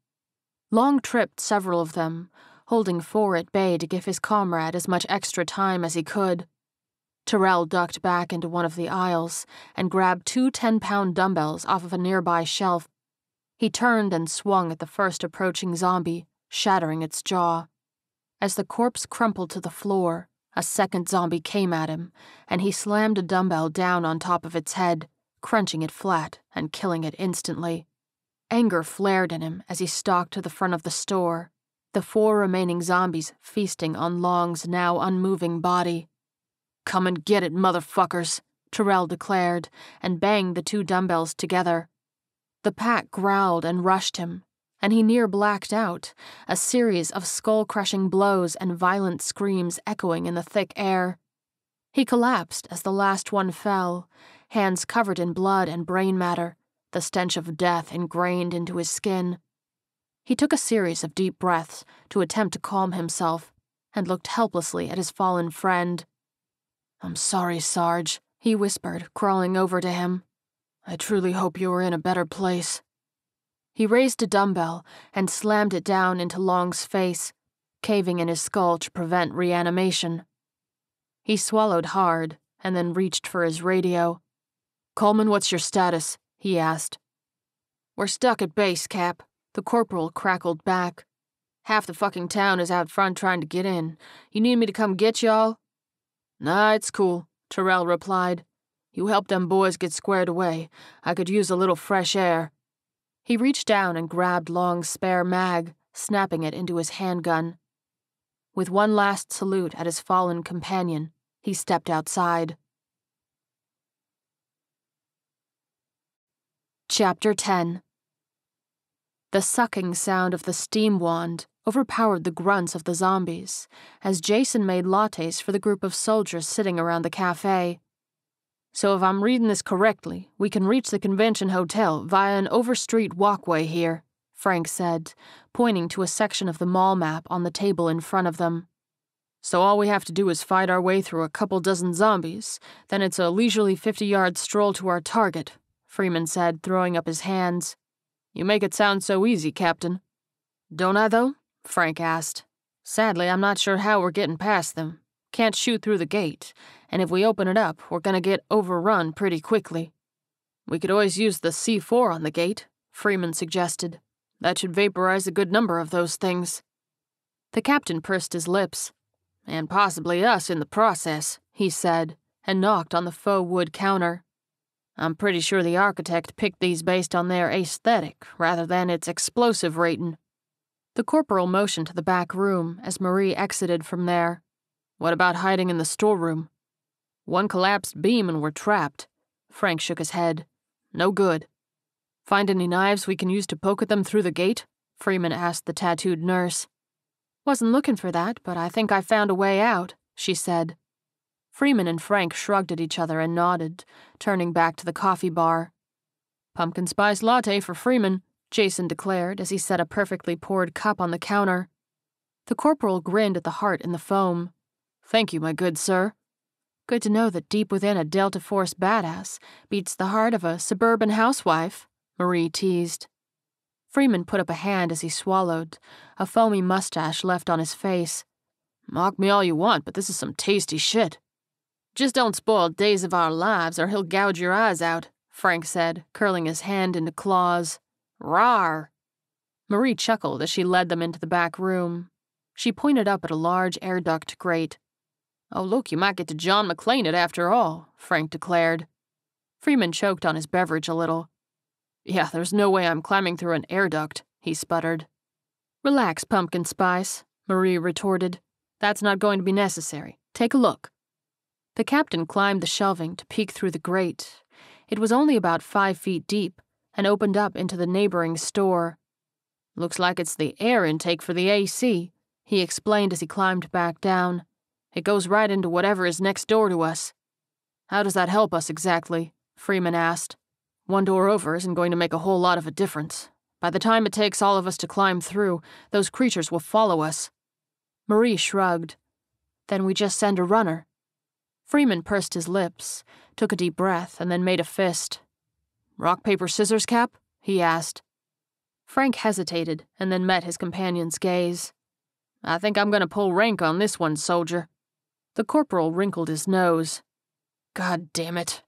Long tripped several of them, holding 4 at bay to give his comrade as much extra time as he could. Terrell ducked back into one of the aisles and grabbed 2 10-pound dumbbells off of a nearby shelf. He turned and swung at the first approaching zombie, shattering its jaw. As the corpse crumpled to the floor, a second zombie came at him, and he slammed a dumbbell down on top of its head, crunching it flat and killing it instantly. Anger flared in him as he stalked to the front of the store, the 4 remaining zombies feasting on Long's now unmoving body. Come and get it, motherfuckers, Terrell declared, and banged the 2 dumbbells together. The pack growled and rushed him, and he near blacked out, a series of skull-crushing blows and violent screams echoing in the thick air. He collapsed as the last one fell, hands covered in blood and brain matter, the stench of death ingrained into his skin. He took a series of deep breaths to attempt to calm himself, and looked helplessly at his fallen friend. I'm sorry, Sarge, he whispered, crawling over to him. I truly hope you are in a better place. He raised a dumbbell and slammed it down into Long's face, caving in his skull to prevent reanimation. He swallowed hard and then reached for his radio. Coleman, what's your status? He asked. We're stuck at base, Cap, the corporal crackled back. Half the fucking town is out front trying to get in. You need me to come get y'all? Nah, it's cool, Terrell replied. You help them boys get squared away. I could use a little fresh air. He reached down and grabbed Long's spare mag, snapping it into his handgun. With one last salute at his fallen companion, he stepped outside. Chapter 10. The sucking sound of the steam wand overpowered the grunts of the zombies as Jason made lattes for the group of soldiers sitting around the cafe. So if I'm reading this correctly, we can reach the convention hotel via an over-street walkway here, Frank said, pointing to a section of the mall map on the table in front of them. So all we have to do is fight our way through a couple dozen zombies, then it's a leisurely 50-yard stroll to our target, Freeman said, throwing up his hands. You make it sound so easy, Captain. Don't I, though? Frank asked. Sadly, I'm not sure how we're getting past them. Can't shoot through the gate, and if we open it up, we're gonna get overrun pretty quickly. We could always use the C4 on the gate, Freeman suggested. That should vaporize a good number of those things. The captain pursed his lips. And possibly us in the process, he said, and knocked on the faux wood counter. I'm pretty sure the architect picked these based on their aesthetic rather than its explosive rating. The corporal motioned to the back room as Marie exited from there. What about hiding in the storeroom? One collapsed beam and we're trapped. Frank shook his head. No good. Find any knives we can use to poke at them through the gate? Freeman asked the tattooed nurse. Wasn't looking for that, but I think I found a way out, she said. Freeman and Frank shrugged at each other and nodded, turning back to the coffee bar. Pumpkin spice latte for Freeman, Jason declared as he set a perfectly poured cup on the counter. The corporal grinned at the heart in the foam. Thank you, my good sir. Good to know that deep within a Delta Force badass beats the heart of a suburban housewife, Marie teased. Freeman put up a hand as he swallowed, a foamy mustache left on his face. Mock me all you want, but this is some tasty shit. Just don't spoil days of our lives or he'll gouge your eyes out, Frank said, curling his hand into claws. Rawr! Marie chuckled as she led them into the back room. She pointed up at a large air duct grate. Oh, look, you might get to John McClane it after all, Frank declared. Freeman choked on his beverage a little. Yeah, there's no way I'm climbing through an air duct, he sputtered. Relax, Pumpkin Spice, Marie retorted. That's not going to be necessary. Take a look. The captain climbed the shelving to peek through the grate. It was only about 5 feet deep and opened up into the neighboring store. Looks like it's the air intake for the AC, he explained as he climbed back down. It goes right into whatever is next door to us. How does that help us exactly? Freeman asked. One door over isn't going to make a whole lot of a difference. By the time it takes all of us to climb through, those creatures will follow us. Marie shrugged. Then we just send a runner. Freeman pursed his lips, took a deep breath, and then made a fist. Rock, paper, scissors, Cap? He asked. Frank hesitated and then met his companion's gaze. I think I'm going to pull rank on this one, soldier. The corporal wrinkled his nose. God damn it.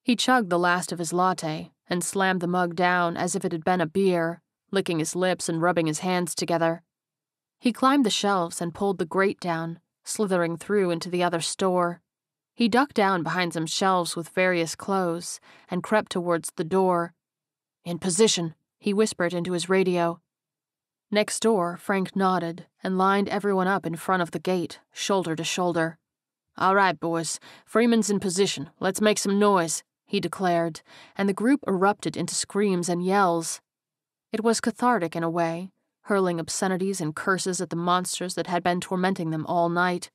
He chugged the last of his latte and slammed the mug down as if it had been a beer, licking his lips and rubbing his hands together. He climbed the shelves and pulled the grate down, slithering through into the other store. He ducked down behind some shelves with various clothes and crept towards the door. In position, he whispered into his radio. Next door, Frank nodded and lined everyone up in front of the gate, shoulder to shoulder. All right, boys, Freeman's in position. Let's make some noise, he declared, and the group erupted into screams and yells. It was cathartic in a way, hurling obscenities and curses at the monsters that had been tormenting them all night.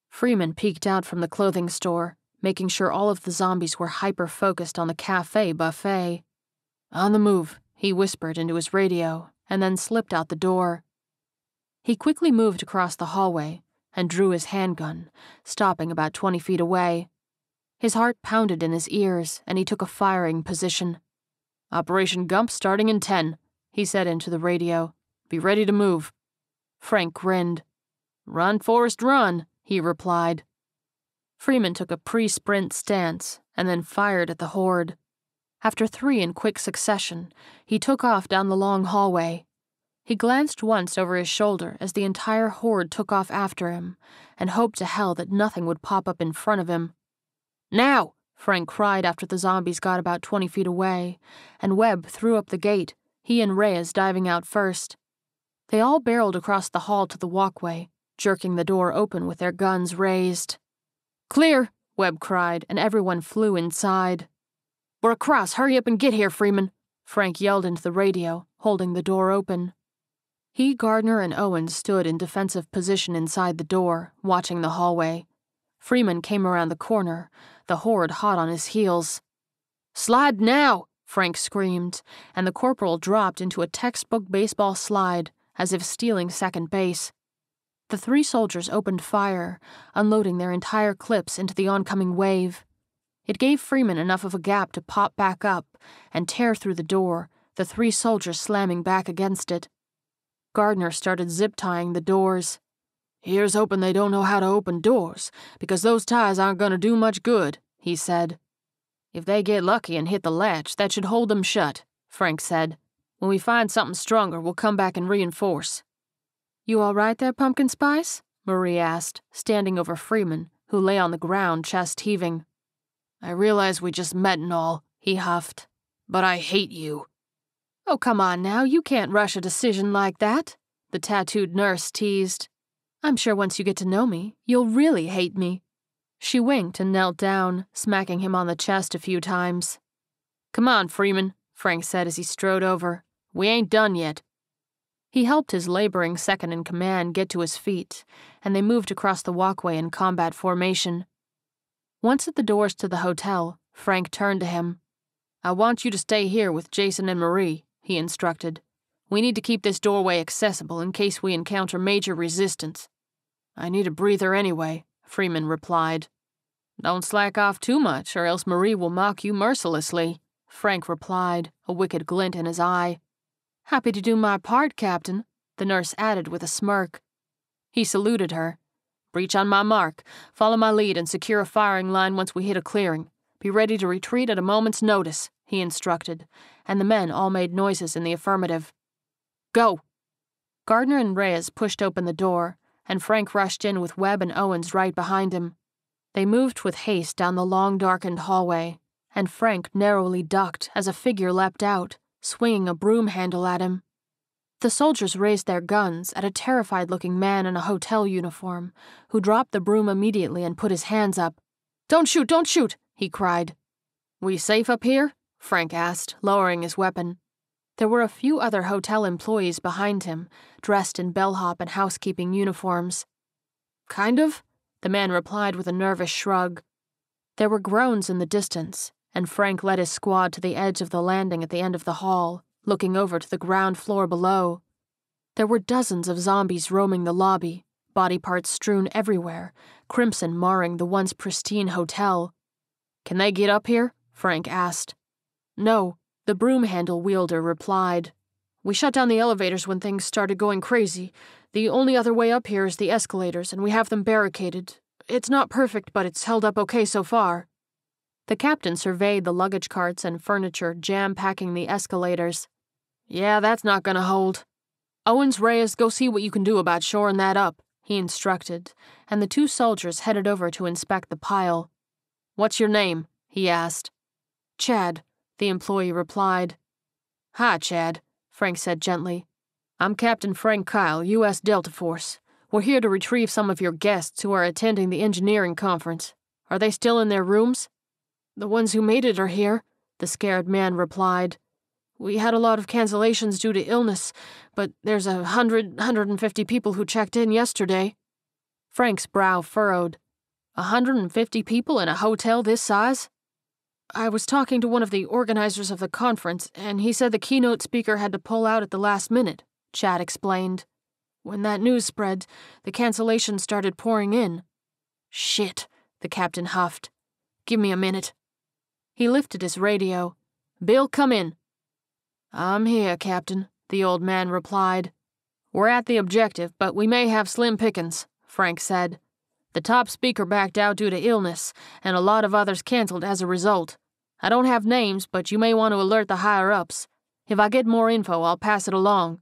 Freeman peeked out from the clothing store, making sure all of the zombies were hyper-focused on the cafe buffet. On the move, he whispered into his radio, and then slipped out the door. He quickly moved across the hallway and drew his handgun, stopping about 20 feet away. His heart pounded in his ears, and he took a firing position. Operation Gump starting in 10, he said into the radio. Be ready to move. Frank grinned. Run, Forrest, run, he replied. Freeman took a pre-sprint stance and then fired at the horde. After 3 in quick succession, he took off down the long hallway. He glanced once over his shoulder as the entire horde took off after him, and hoped to hell that nothing would pop up in front of him. Now! Frank cried after the zombies got about 20 feet away, and Webb threw up the gate, he and Reyes diving out first. They all barreled across the hall to the walkway, jerking the door open with their guns raised. Clear! Webb cried, and everyone flew inside. We're across, hurry up and get here, Freeman, Frank yelled into the radio, holding the door open. He, Gardner, and Owens stood in defensive position inside the door, watching the hallway. Freeman came around the corner, the horde hot on his heels. Slide now, Frank screamed, and the corporal dropped into a textbook baseball slide, as if stealing second base. The 3 soldiers opened fire, unloading their entire clips into the oncoming wave. It gave Freeman enough of a gap to pop back up and tear through the door, the 3 soldiers slamming back against it. Gardner started zip-tying the doors. Here's hoping they don't know how to open doors, because those ties aren't going to do much good, he said. If they get lucky and hit the latch, that should hold them shut, Frank said. When we find something stronger, we'll come back and reinforce. You all right there, Pumpkin Spice? Marie asked, standing over Freeman, who lay on the ground, chest heaving. I realize we just met and all, he huffed, but I hate you. Oh, come on now, you can't rush a decision like that, the tattooed nurse teased. I'm sure once you get to know me, you'll really hate me. She winked and knelt down, smacking him on the chest a few times. Come on, Freeman, Frank said as he strode over. We ain't done yet. He helped his laboring second-in-command get to his feet, and they moved across the walkway in combat formation. Once at the doors to the hotel, Frank turned to him. I want you to stay here with Jason and Marie, he instructed. We need to keep this doorway accessible in case we encounter major resistance. I need a breather anyway, Freeman replied. Don't slack off too much, or else Marie will mock you mercilessly, Frank replied, a wicked glint in his eye. Happy to do my part, Captain, the nurse added with a smirk. He saluted her. Breach on my mark. Follow my lead and secure a firing line once we hit a clearing. Be ready to retreat at a moment's notice, he instructed, and the men all made noises in the affirmative. Go! Gardner and Reyes pushed open the door, and Frank rushed in with Webb and Owens right behind him. They moved with haste down the long, darkened hallway, and Frank narrowly ducked as a figure leapt out, swinging a broom handle at him. The soldiers raised their guns at a terrified-looking man in a hotel uniform, who dropped the broom immediately and put his hands up. Don't shoot, he cried. We safe up here? Frank asked, lowering his weapon. There were a few other hotel employees behind him, dressed in bellhop and housekeeping uniforms. Kind of, the man replied with a nervous shrug. There were groans in the distance, and Frank led his squad to the edge of the landing at the end of the hall, looking over to the ground floor below. There were dozens of zombies roaming the lobby, body parts strewn everywhere, crimson marring the once pristine hotel. Can they get up here? Frank asked. No, the broom handle wielder replied. We shut down the elevators when things started going crazy. The only other way up here is the escalators, and we have them barricaded. It's not perfect, but it's held up okay so far. The captain surveyed the luggage carts and furniture jam-packing the escalators. Yeah, that's not gonna hold. Owens, Reyes, go see what you can do about shoring that up, he instructed, and the two soldiers headed over to inspect the pile. What's your name? He asked. Chad, the employee replied. Hi, Chad, Frank said gently. I'm Captain Frank Kyle, U.S. Delta Force. We're here to retrieve some of your guests who are attending the engineering conference. Are they still in their rooms? The ones who made it are here, the scared man replied. We had a lot of cancellations due to illness, but there's 150 people who checked in yesterday. Frank's brow furrowed. 150 people in a hotel this size? I was talking to one of the organizers of the conference, and he said the keynote speaker had to pull out at the last minute, Chad explained. When that news spread, the cancellations started pouring in. Shit, the captain huffed. Give me a minute. He lifted his radio. Bill, come in. I'm here, Captain, the old man replied. We're at the objective, but we may have slim pickings, Frank said. The top speaker backed out due to illness, and a lot of others canceled as a result. I don't have names, but you may want to alert the higher-ups. If I get more info, I'll pass it along.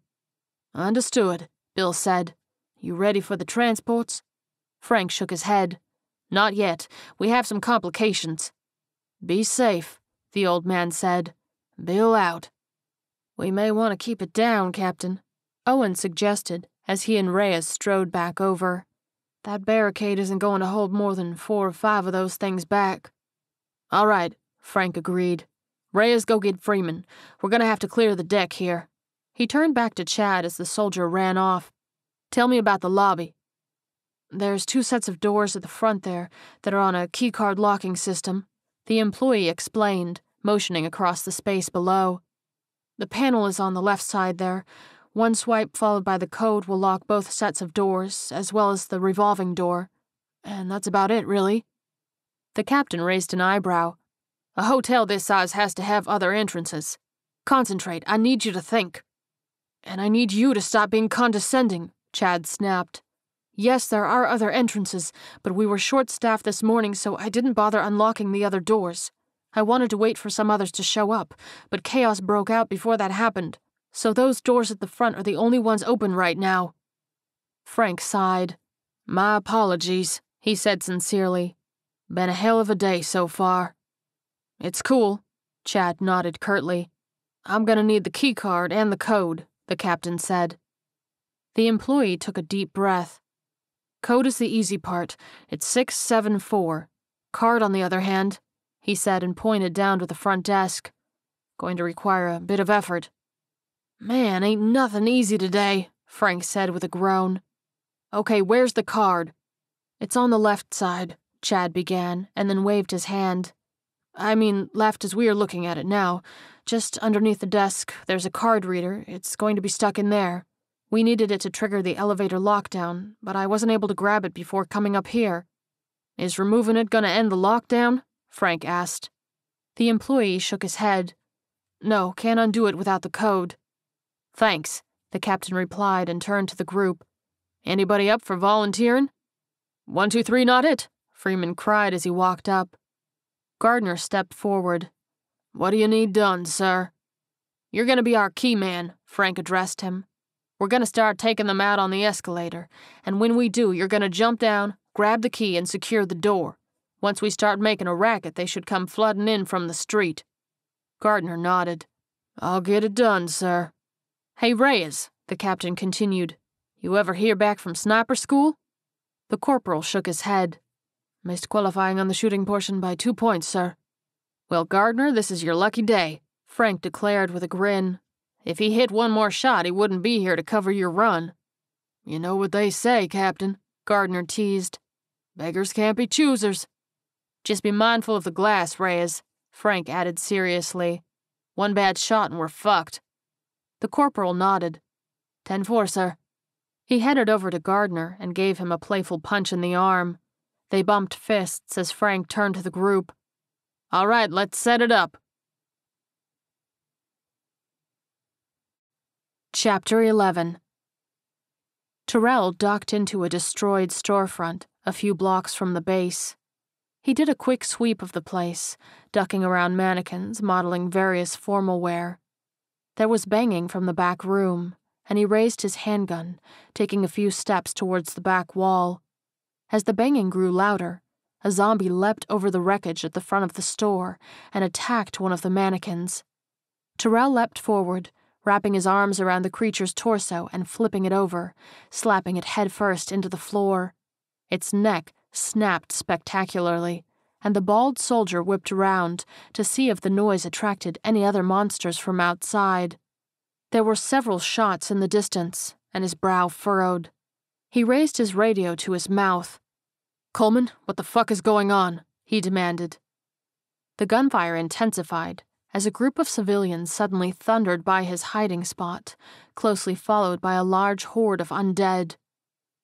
Understood, Bill said. You ready for the transports? Frank shook his head. Not yet. We have some complications. Be safe, the old man said. Bill out. We may want to keep it down, Captain, Owen suggested as he and Reyes strode back over. That barricade isn't going to hold more than 4 or 5 of those things back. All right, Frank agreed. Reyes, go get Freeman. We're going to have to clear the deck here. He turned back to Chad as the soldier ran off. Tell me about the lobby. There's 2 sets of doors at the front there that are on a keycard locking system, the employee explained, motioning across the space below. The panel is on the left side there. One swipe followed by the code will lock both sets of doors, as well as the revolving door. And that's about it, really. The captain raised an eyebrow. A hotel this size has to have other entrances. Concentrate, I need you to think. And I need you to stop being condescending, Chad snapped. Yes, there are other entrances, but we were short-staffed this morning, so I didn't bother unlocking the other doors. I wanted to wait for some others to show up, but chaos broke out before that happened, so those doors at the front are the only ones open right now." Frank sighed. "My apologies," he said sincerely. "Been a hell of a day so far." "It's cool," Chad nodded curtly. "I'm gonna need the key card and the code," the captain said. The employee took a deep breath. "Code is the easy part. It's 674. Card, on the other hand," he said and pointed down to the front desk. "Going to require a bit of effort." "Man, ain't nothing easy today," Frank said with a groan. "Okay, where's the card?" "It's on the left side," Chad began, and then waved his hand. "I mean, left as we are looking at it now. Just underneath the desk, there's a card reader. It's going to be stuck in there. We needed it to trigger the elevator lockdown, but I wasn't able to grab it before coming up here." "Is removing it gonna end the lockdown?" Frank asked. The employee shook his head. "No, can't undo it without the code." "Thanks," the captain replied and turned to the group. "Anybody up for volunteering?" 1, 2, 3, not it," Freeman cried as he walked up. Gardner stepped forward. "What do you need done, sir?" "You're gonna be our key man," Frank addressed him. "We're gonna start taking them out on the escalator, and when we do, you're gonna jump down, grab the key, and secure the door. Once we start making a racket, they should come flooding in from the street." Gardner nodded. "I'll get it done, sir." "Hey, Reyes," the captain continued. "You ever hear back from sniper school?" The corporal shook his head. "Missed qualifying on the shooting portion by 2 points, sir." "Well, Gardner, this is your lucky day," Frank declared with a grin. "If he hit one more shot, he wouldn't be here to cover your run." "You know what they say, Captain," Gardner teased. "Beggars can't be choosers." "Just be mindful of the glass, Reyes," Frank added seriously. "One bad shot and we're fucked." The corporal nodded. 10-4, sir." He headed over to Gardner and gave him a playful punch in the arm. They bumped fists as Frank turned to the group. "All right, let's set it up." Chapter 11. Terrell ducked into a destroyed storefront a few blocks from the base. He did a quick sweep of the place, ducking around mannequins modeling various formal wear. There was banging from the back room, and he raised his handgun, taking a few steps towards the back wall. As the banging grew louder, a zombie leapt over the wreckage at the front of the store and attacked one of the mannequins. Terrell leapt forward, wrapping his arms around the creature's torso and flipping it over, slapping it headfirst into the floor. Its neck snapped spectacularly, and the bald soldier whipped around to see if the noise attracted any other monsters from outside. There were several shots in the distance, and his brow furrowed. He raised his radio to his mouth. "Coleman, what the fuck is going on?" he demanded. The gunfire intensified as a group of civilians suddenly thundered by his hiding spot, closely followed by a large horde of undead.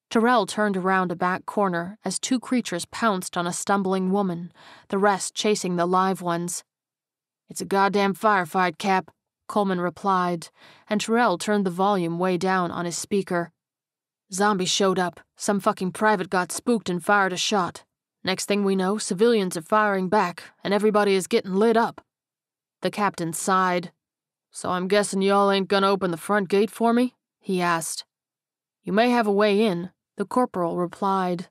Terrell turned around a back corner as 2 creatures pounced on a stumbling woman, the rest chasing the live ones. "It's a goddamn firefight, Cap," Coleman replied, and Terrell turned the volume way down on his speaker. "Zombies showed up. Some fucking private got spooked and fired a shot. Next thing we know, civilians are firing back, and everybody is getting lit up." The captain sighed. "So I'm guessing y'all ain't gonna open the front gate for me?" he asked. "You may have a way in," the corporal replied.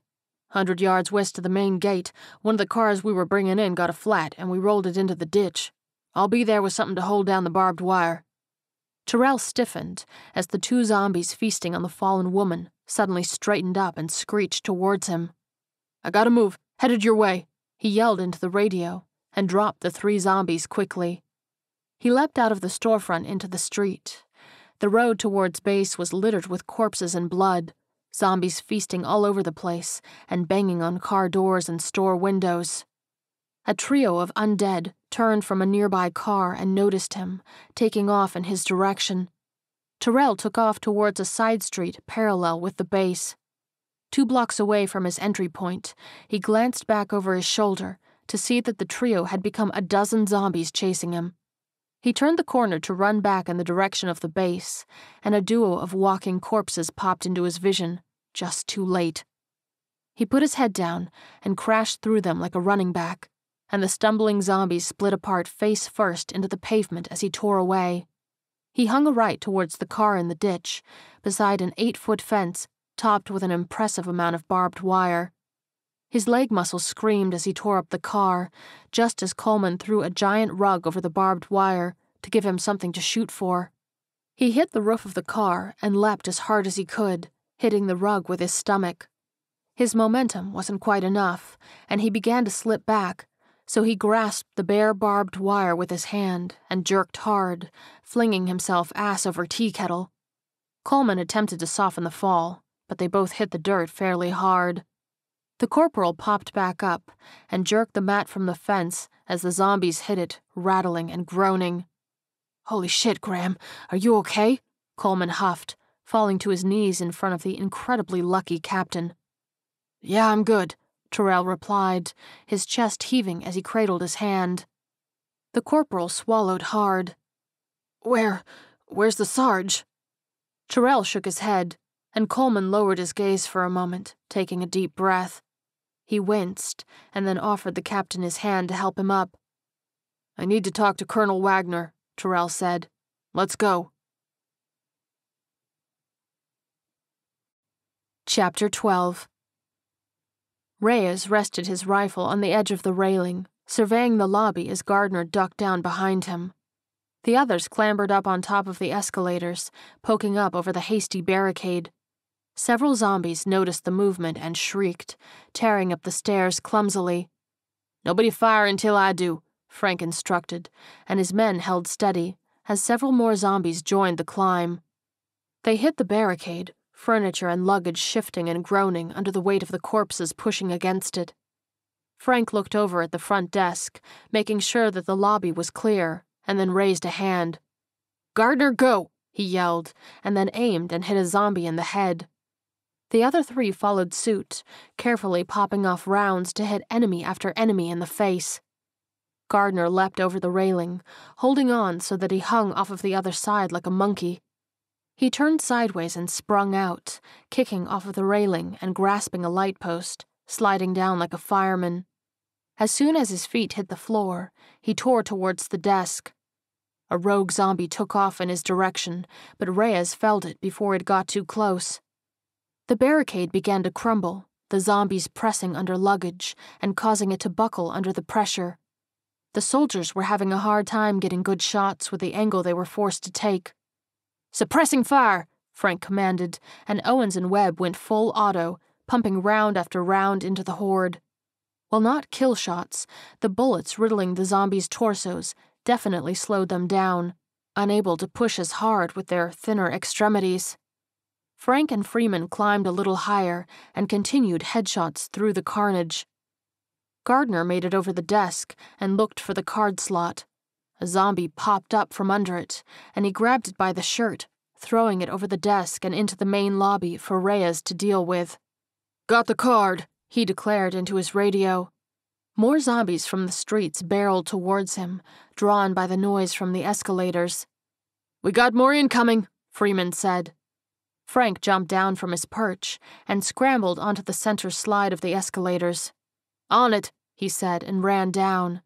100 yards west of the main gate, one of the cars we were bringing in got a flat, and we rolled it into the ditch. I'll be there with something to hold down the barbed wire." Terrell stiffened as the 2 zombies feasting on the fallen woman suddenly straightened up and screeched towards him. "I gotta move. Headed your way," he yelled into the radio, and dropped the 3 zombies quickly. He leapt out of the storefront into the street. The road towards base was littered with corpses and blood, zombies feasting all over the place and banging on car doors and store windows. A trio of undead turned from a nearby car and noticed him, taking off in his direction. Terrell took off towards a side street parallel with the base. 2 blocks away from his entry point, he glanced back over his shoulder to see that the trio had become a dozen zombies chasing him. He turned the corner to run back in the direction of the base, and a duo of walking corpses popped into his vision, just too late. He put his head down and crashed through them like a running back, and the stumbling zombies split apart face first into the pavement as he tore away. He hung a right towards the car in the ditch, beside an 8-foot fence topped with an impressive amount of barbed wire. His leg muscles screamed as he tore up the car, just as Coleman threw a giant rug over the barbed wire to give him something to shoot for. He hit the roof of the car and leapt as hard as he could, hitting the rug with his stomach. His momentum wasn't quite enough, and he began to slip back, so he grasped the bare barbed wire with his hand and jerked hard, flinging himself ass over tea kettle. Coleman attempted to soften the fall, but they both hit the dirt fairly hard. The corporal popped back up and jerked the mat from the fence as the zombies hit it, rattling and groaning. "Holy shit, Graham, are you okay?" Coleman huffed, falling to his knees in front of the incredibly lucky captain. "Yeah, I'm good," Terrell replied, his chest heaving as he cradled his hand. The corporal swallowed hard. Where's the Sarge?" Terrell shook his head, and Coleman lowered his gaze for a moment, taking a deep breath. He winced, and then offered the captain his hand to help him up. "I need to talk to Colonel Wagner," Terrell said. "Let's go." Chapter 12. Reyes rested his rifle on the edge of the railing, surveying the lobby as Gardner ducked down behind him. The others clambered up on top of the escalators, poking up over the hasty barricade. Several zombies noticed the movement and shrieked, tearing up the stairs clumsily. "Nobody fire until I do," Frank instructed, and his men held steady as several more zombies joined the climb. They hit the barricade, furniture and luggage shifting and groaning under the weight of the corpses pushing against it. Frank looked over at the front desk, making sure that the lobby was clear, and then raised a hand. "Gardner, go!" he yelled, and then aimed and hit a zombie in the head. The other three followed suit, carefully popping off rounds to hit enemy after enemy in the face. Gardner leapt over the railing, holding on so that he hung off of the other side like a monkey. He turned sideways and sprung out, kicking off of the railing and grasping a light post, sliding down like a fireman. As soon as his feet hit the floor, he tore towards the desk. A rogue zombie took off in his direction, but Reyes felled it before it got too close. The barricade began to crumble, the zombies pressing under luggage and causing it to buckle under the pressure. The soldiers were having a hard time getting good shots with the angle they were forced to take. "Suppressing fire," Frank commanded, and Owens and Webb went full auto, pumping round after round into the horde. While not kill shots, the bullets riddling the zombies' torsos definitely slowed them down, unable to push as hard with their thinner extremities. Frank and Freeman climbed a little higher and continued headshots through the carnage. Gardner made it over the desk and looked for the card slot. A zombie popped up from under it, and he grabbed it by the shirt, throwing it over the desk and into the main lobby for Reyes to deal with. "Got the card," he declared into his radio. More zombies from the streets barreled towards him, drawn by the noise from the escalators. "We got more incoming," Freeman said. Frank jumped down from his perch and scrambled onto the center slide of the escalators. "On it," he said, and ran down.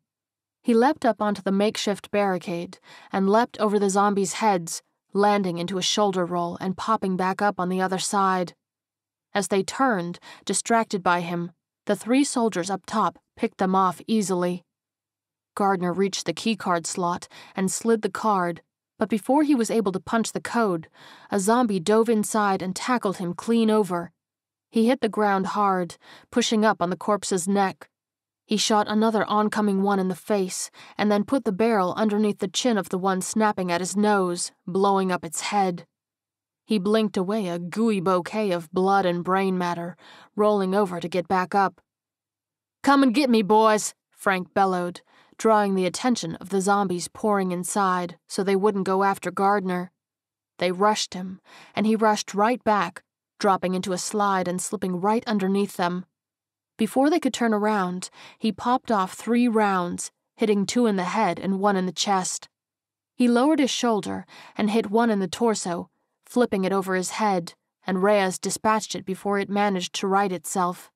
He leapt up onto the makeshift barricade and leapt over the zombies' heads, landing into a shoulder roll and popping back up on the other side. As they turned, distracted by him, the three soldiers up top picked them off easily. Gardner reached the keycard slot and slid the card, but before he was able to punch the code, a zombie dove inside and tackled him clean over. He hit the ground hard, pushing up on the corpse's neck. He shot another oncoming one in the face, and then put the barrel underneath the chin of the one snapping at his nose, blowing up its head. He blinked away a gooey bouquet of blood and brain matter, rolling over to get back up. "Come and get me, boys," Frank bellowed, drawing the attention of the zombies pouring inside so they wouldn't go after Gardner. They rushed him, and he rushed right back, dropping into a slide and slipping right underneath them. Before they could turn around, he popped off 3 rounds, hitting 2 in the head and 1 in the chest. He lowered his shoulder and hit one in the torso, flipping it over his head, and Reyes dispatched it before it managed to right itself.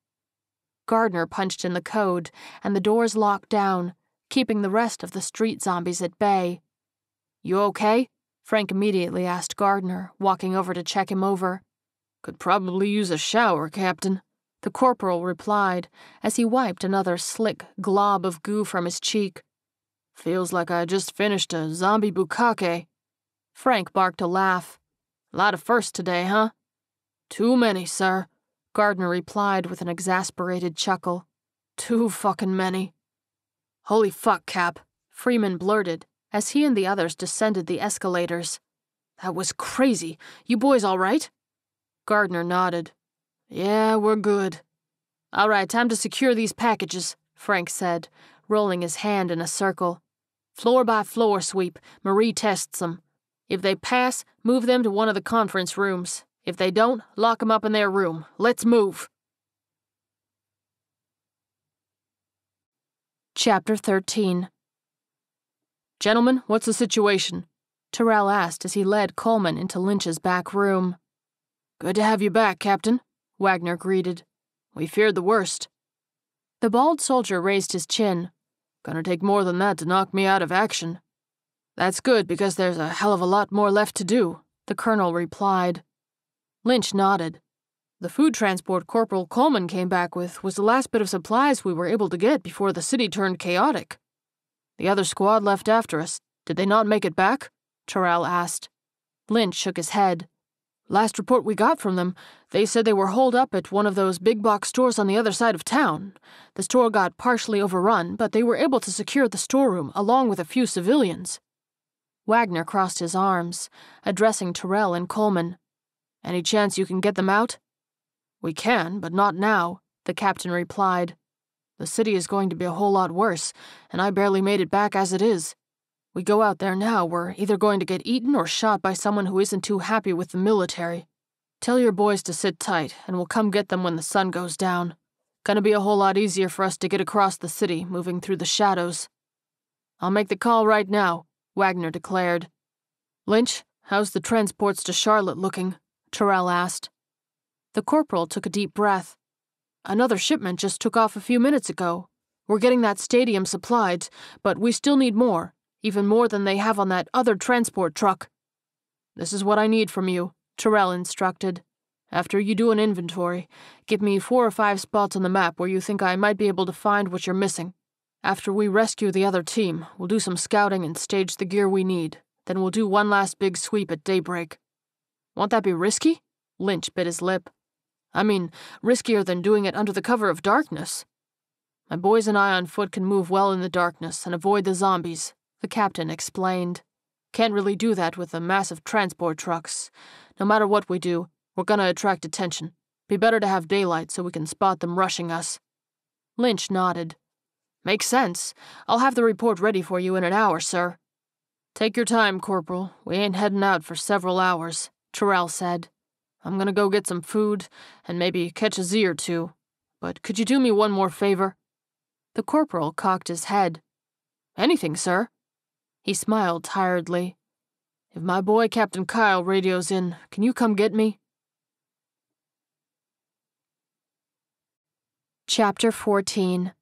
Gardner punched in the code, and the doors locked down, keeping the rest of the street zombies at bay. "You okay?" Frank immediately asked Gardner, walking over to check him over. "Could probably use a shower, Captain," the corporal replied as he wiped another slick glob of goo from his cheek. "Feels like I just finished a zombie bukkake." Frank barked a laugh. "A lot of firsts today, huh?" "Too many, sir," Gardner replied with an exasperated chuckle. "Too fucking many." "Holy fuck, Cap," Freeman blurted as he and the others descended the escalators. "That was crazy. You boys all right?" Gardner nodded. "Yeah, we're good." "All right, time to secure these packages," Frank said, rolling his hand in a circle. "Floor by floor sweep. Marie tests them. If they pass, move them to one of the conference rooms. If they don't, lock them up in their room. Let's move." Chapter 13. "Gentlemen, what's the situation?" Terrell asked as he led Coleman into Lynch's back room. "Good to have you back, Captain," Wagner greeted. "We feared the worst." The bald soldier raised his chin. "Gonna take more than that to knock me out of action." "That's good, because there's a hell of a lot more left to do," the colonel replied. Lynch nodded. "The food transport Corporal Coleman came back with was the last bit of supplies we were able to get before the city turned chaotic." "The other squad left after us. Did they not make it back?" Terrell asked. Lynch shook his head. "Last report we got from them, they said they were holed up at one of those big box stores on the other side of town. The store got partially overrun, but they were able to secure the storeroom along with a few civilians." Wagner crossed his arms, addressing Terrell and Coleman. "Any chance you can get them out?" "We can, but not now," the captain replied. "The city is going to be a whole lot worse, and I barely made it back as it is. We go out there now, we're either going to get eaten or shot by someone who isn't too happy with the military. Tell your boys to sit tight, and we'll come get them when the sun goes down. Gonna be a whole lot easier for us to get across the city, moving through the shadows." "I'll make the call right now," Wagner declared. "Lynch, how's the transports to Charlotte looking?" Terrell asked. The corporal took a deep breath. "Another shipment just took off a few minutes ago. We're getting that stadium supplied, but we still need more, even more than they have on that other transport truck." "This is what I need from you," Terrell instructed. "After you do an inventory, give me 4 or 5 spots on the map where you think I might be able to find what you're missing. After we rescue the other team, we'll do some scouting and stage the gear we need. Then we'll do one last big sweep at daybreak." "Won't that be risky?" Lynch bit his lip. "I mean, riskier than doing it under the cover of darkness." "My boys and I on foot can move well in the darkness and avoid the zombies," the captain explained. "Can't really do that with the massive transport trucks. No matter what we do, we're gonna attract attention. Be better to have daylight so we can spot them rushing us." Lynch nodded. "Makes sense. I'll have the report ready for you in an hour, sir." "Take your time, Corporal. We ain't heading out for several hours," Terrell said. "I'm gonna go get some food and maybe catch a Z or two. But could you do me one more favor?" The corporal cocked his head. "Anything, sir." He smiled tiredly. "If my boy Captain Kyle radios in, can you come get me?" Chapter 14.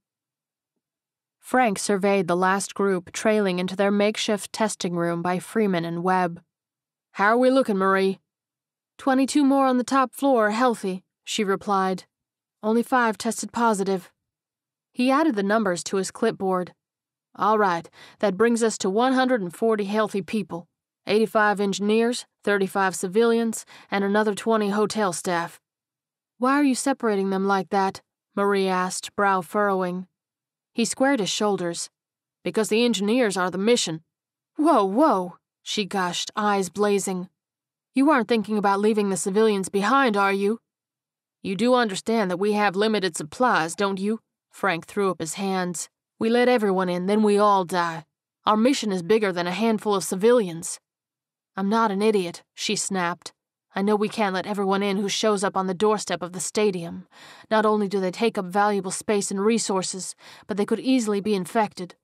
Frank surveyed the last group trailing into their makeshift testing room by Freeman and Webb. "How are we looking, Marie?" 22 more on the top floor are healthy," she replied. "Only 5 tested positive." He added the numbers to his clipboard. "All right, that brings us to 140 healthy people. 85 engineers, 35 civilians, and another 20 hotel staff." "Why are you separating them like that?" Marie asked, brow furrowing. He squared his shoulders. "Because the engineers are the mission." "Whoa, whoa," she gushed, eyes blazing. "You aren't thinking about leaving the civilians behind, are you?" "You do understand that we have limited supplies, don't you?" Frank threw up his hands. "We let everyone in, then we all die. Our mission is bigger than a handful of civilians." "I'm not an idiot," she snapped. "I know we can't let everyone in who shows up on the doorstep of the stadium. Not only do they take up valuable space and resources, but they could easily be infected.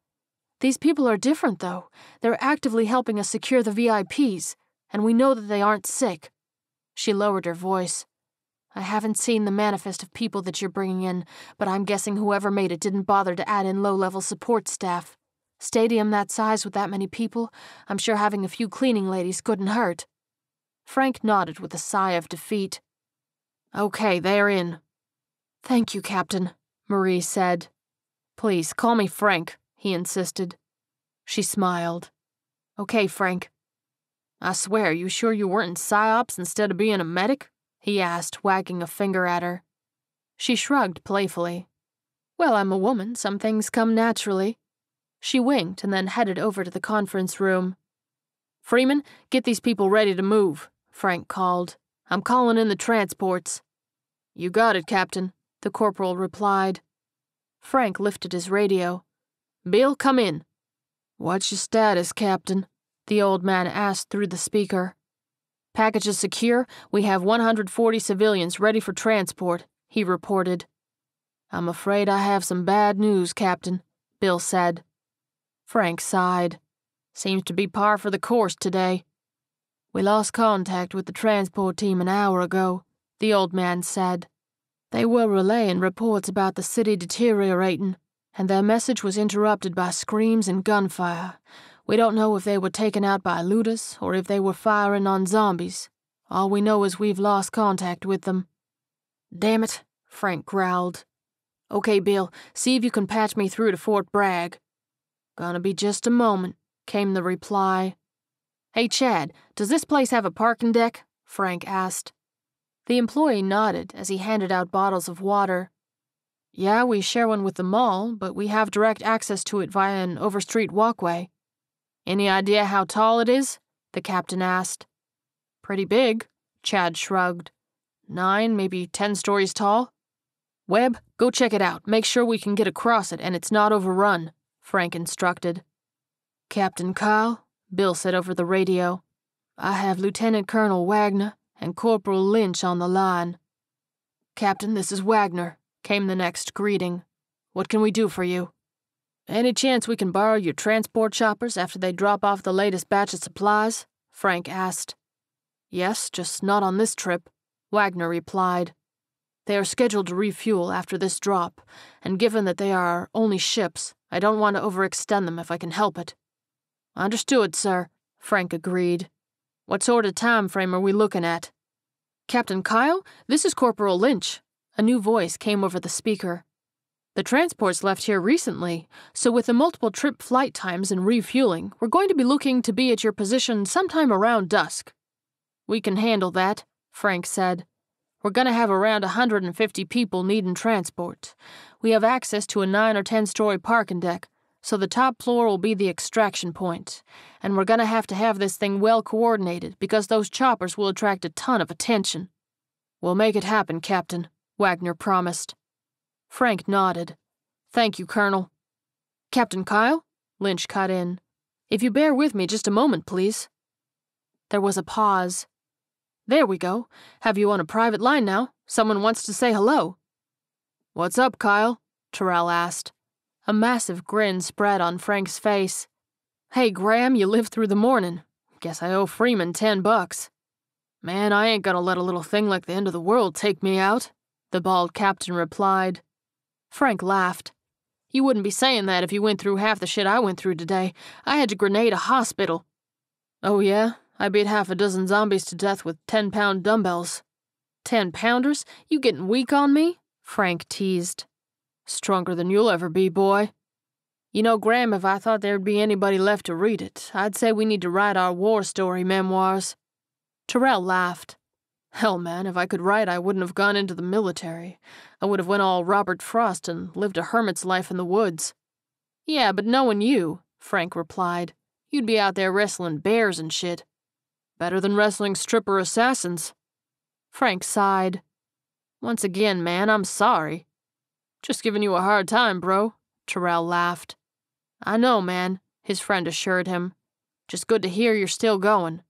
These people are different, though. They're actively helping us secure the VIPs, and we know that they aren't sick." She lowered her voice. I haven't seen the manifest of people that you're bringing in, but I'm guessing whoever made it didn't bother to add in low-level support staff. Stadium that size with that many people, I'm sure having a few cleaning ladies couldn't hurt. Frank nodded with a sigh of defeat. Okay, they're in. Thank you, Captain, Marie said. Please, call me Frank, he insisted. She smiled. Okay, Frank. I swear, you sure you weren't in PsyOps instead of being a medic? He asked, wagging a finger at her. She shrugged playfully. Well, I'm a woman, some things come naturally. She winked and then headed over to the conference room. Freeman, get these people ready to move, Frank called. I'm calling in the transports. You got it, Captain, the corporal replied. Frank lifted his radio. Bill, come in. What's your status, Captain? The old man asked through the speaker. Package is secure. We have 140 civilians ready for transport, he reported. I'm afraid I have some bad news, Captain, Bill said. Frank sighed. Seems to be par for the course today. We lost contact with the transport team an hour ago, the old man said. They were relaying reports about the city deteriorating, and their message was interrupted by screams and gunfire. We don't know if they were taken out by looters or if they were firing on zombies. All we know is we've lost contact with them. Damn it, Frank growled. Okay, Bill, see if you can patch me through to Fort Bragg. Gonna be just a moment, came the reply. Hey, Chad, does this place have a parking deck? Frank asked. The employee nodded as he handed out bottles of water. Yeah, we share one with the mall, but we have direct access to it via an overstreet walkway. Any idea how tall it is? The captain asked. Pretty big, Chad shrugged. 9, maybe 10 stories tall. Webb, go check it out. Make sure we can get across it and it's not overrun, Frank instructed. Captain Kyle, Bill said over the radio. I have Lieutenant Colonel Wagner and Corporal Lynch on the line. Captain, this is Wagner, came the next greeting. What can we do for you? Any chance we can borrow your transport choppers after they drop off the latest batch of supplies? Frank asked. Yes, just not on this trip, Wagner replied. They are scheduled to refuel after this drop, and given that they are only ships, I don't want to overextend them if I can help it. Understood, sir, Frank agreed. What sort of time frame are we looking at? Captain Kyle, this is Corporal Lynch. A new voice came over the speaker. The transports left here recently, so with the multiple trip flight times and refueling, we're going to be looking to be at your position sometime around dusk. We can handle that, Frank said. We're going to have around 150 people needing transport. We have access to a 9 or 10-story parking deck, so the top floor will be the extraction point, and we're going to have this thing well coordinated because those choppers will attract a ton of attention. We'll make it happen, Captain, Wagner promised. Frank nodded. Thank you, Colonel. Captain Kyle? Lynch cut in. If you bear with me just a moment, please. There was a pause. There we go. Have you on a private line now? Someone wants to say hello. What's up, Kyle? Terrell asked. A massive grin spread on Frank's face. Hey, Graham, you lived through the morning. Guess I owe Freeman $10. Man, I ain't gonna let a little thing like the end of the world take me out, the bald captain replied. Frank laughed. You wouldn't be saying that if you went through half the shit I went through today. I had to grenade a hospital. Oh yeah? I beat half a dozen zombies to death with 10-pound dumbbells. 10-pounders? You getting weak on me? Frank teased. Stronger than you'll ever be, boy. You know, Graham, if I thought there'd be anybody left to read it, I'd say we need to write our war story memoirs. Terrell laughed. Hell, man, if I could write, I wouldn't have gone into the military. I would have went all Robert Frost and lived a hermit's life in the woods. Yeah, but knowing you, Frank replied, you'd be out there wrestling bears and shit. Better than wrestling stripper assassins. Frank sighed. Once again, man, I'm sorry. Just giving you a hard time, bro, Terrell laughed. I know, man, his friend assured him. Just good to hear you're still going.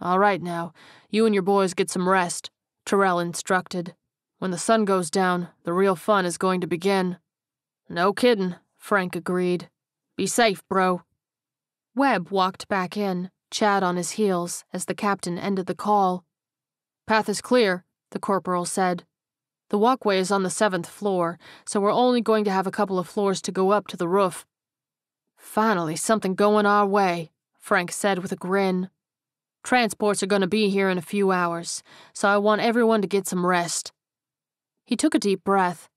All right now, you and your boys get some rest, Terrell instructed. When the sun goes down, the real fun is going to begin. No kidding, Frank agreed. Be safe, bro. Webb walked back in, Chad on his heels, as the captain ended the call. Path is clear, the corporal said. The walkway is on the 7th floor, so we're only going to have a couple of floors to go up to the roof. Finally, something going our way, Frank said with a grin. Transports are going to be here in a few hours, so I want everyone to get some rest. He took a deep breath.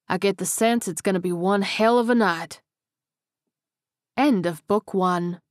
I get the sense it's going to be one hell of a night. End of Book 1.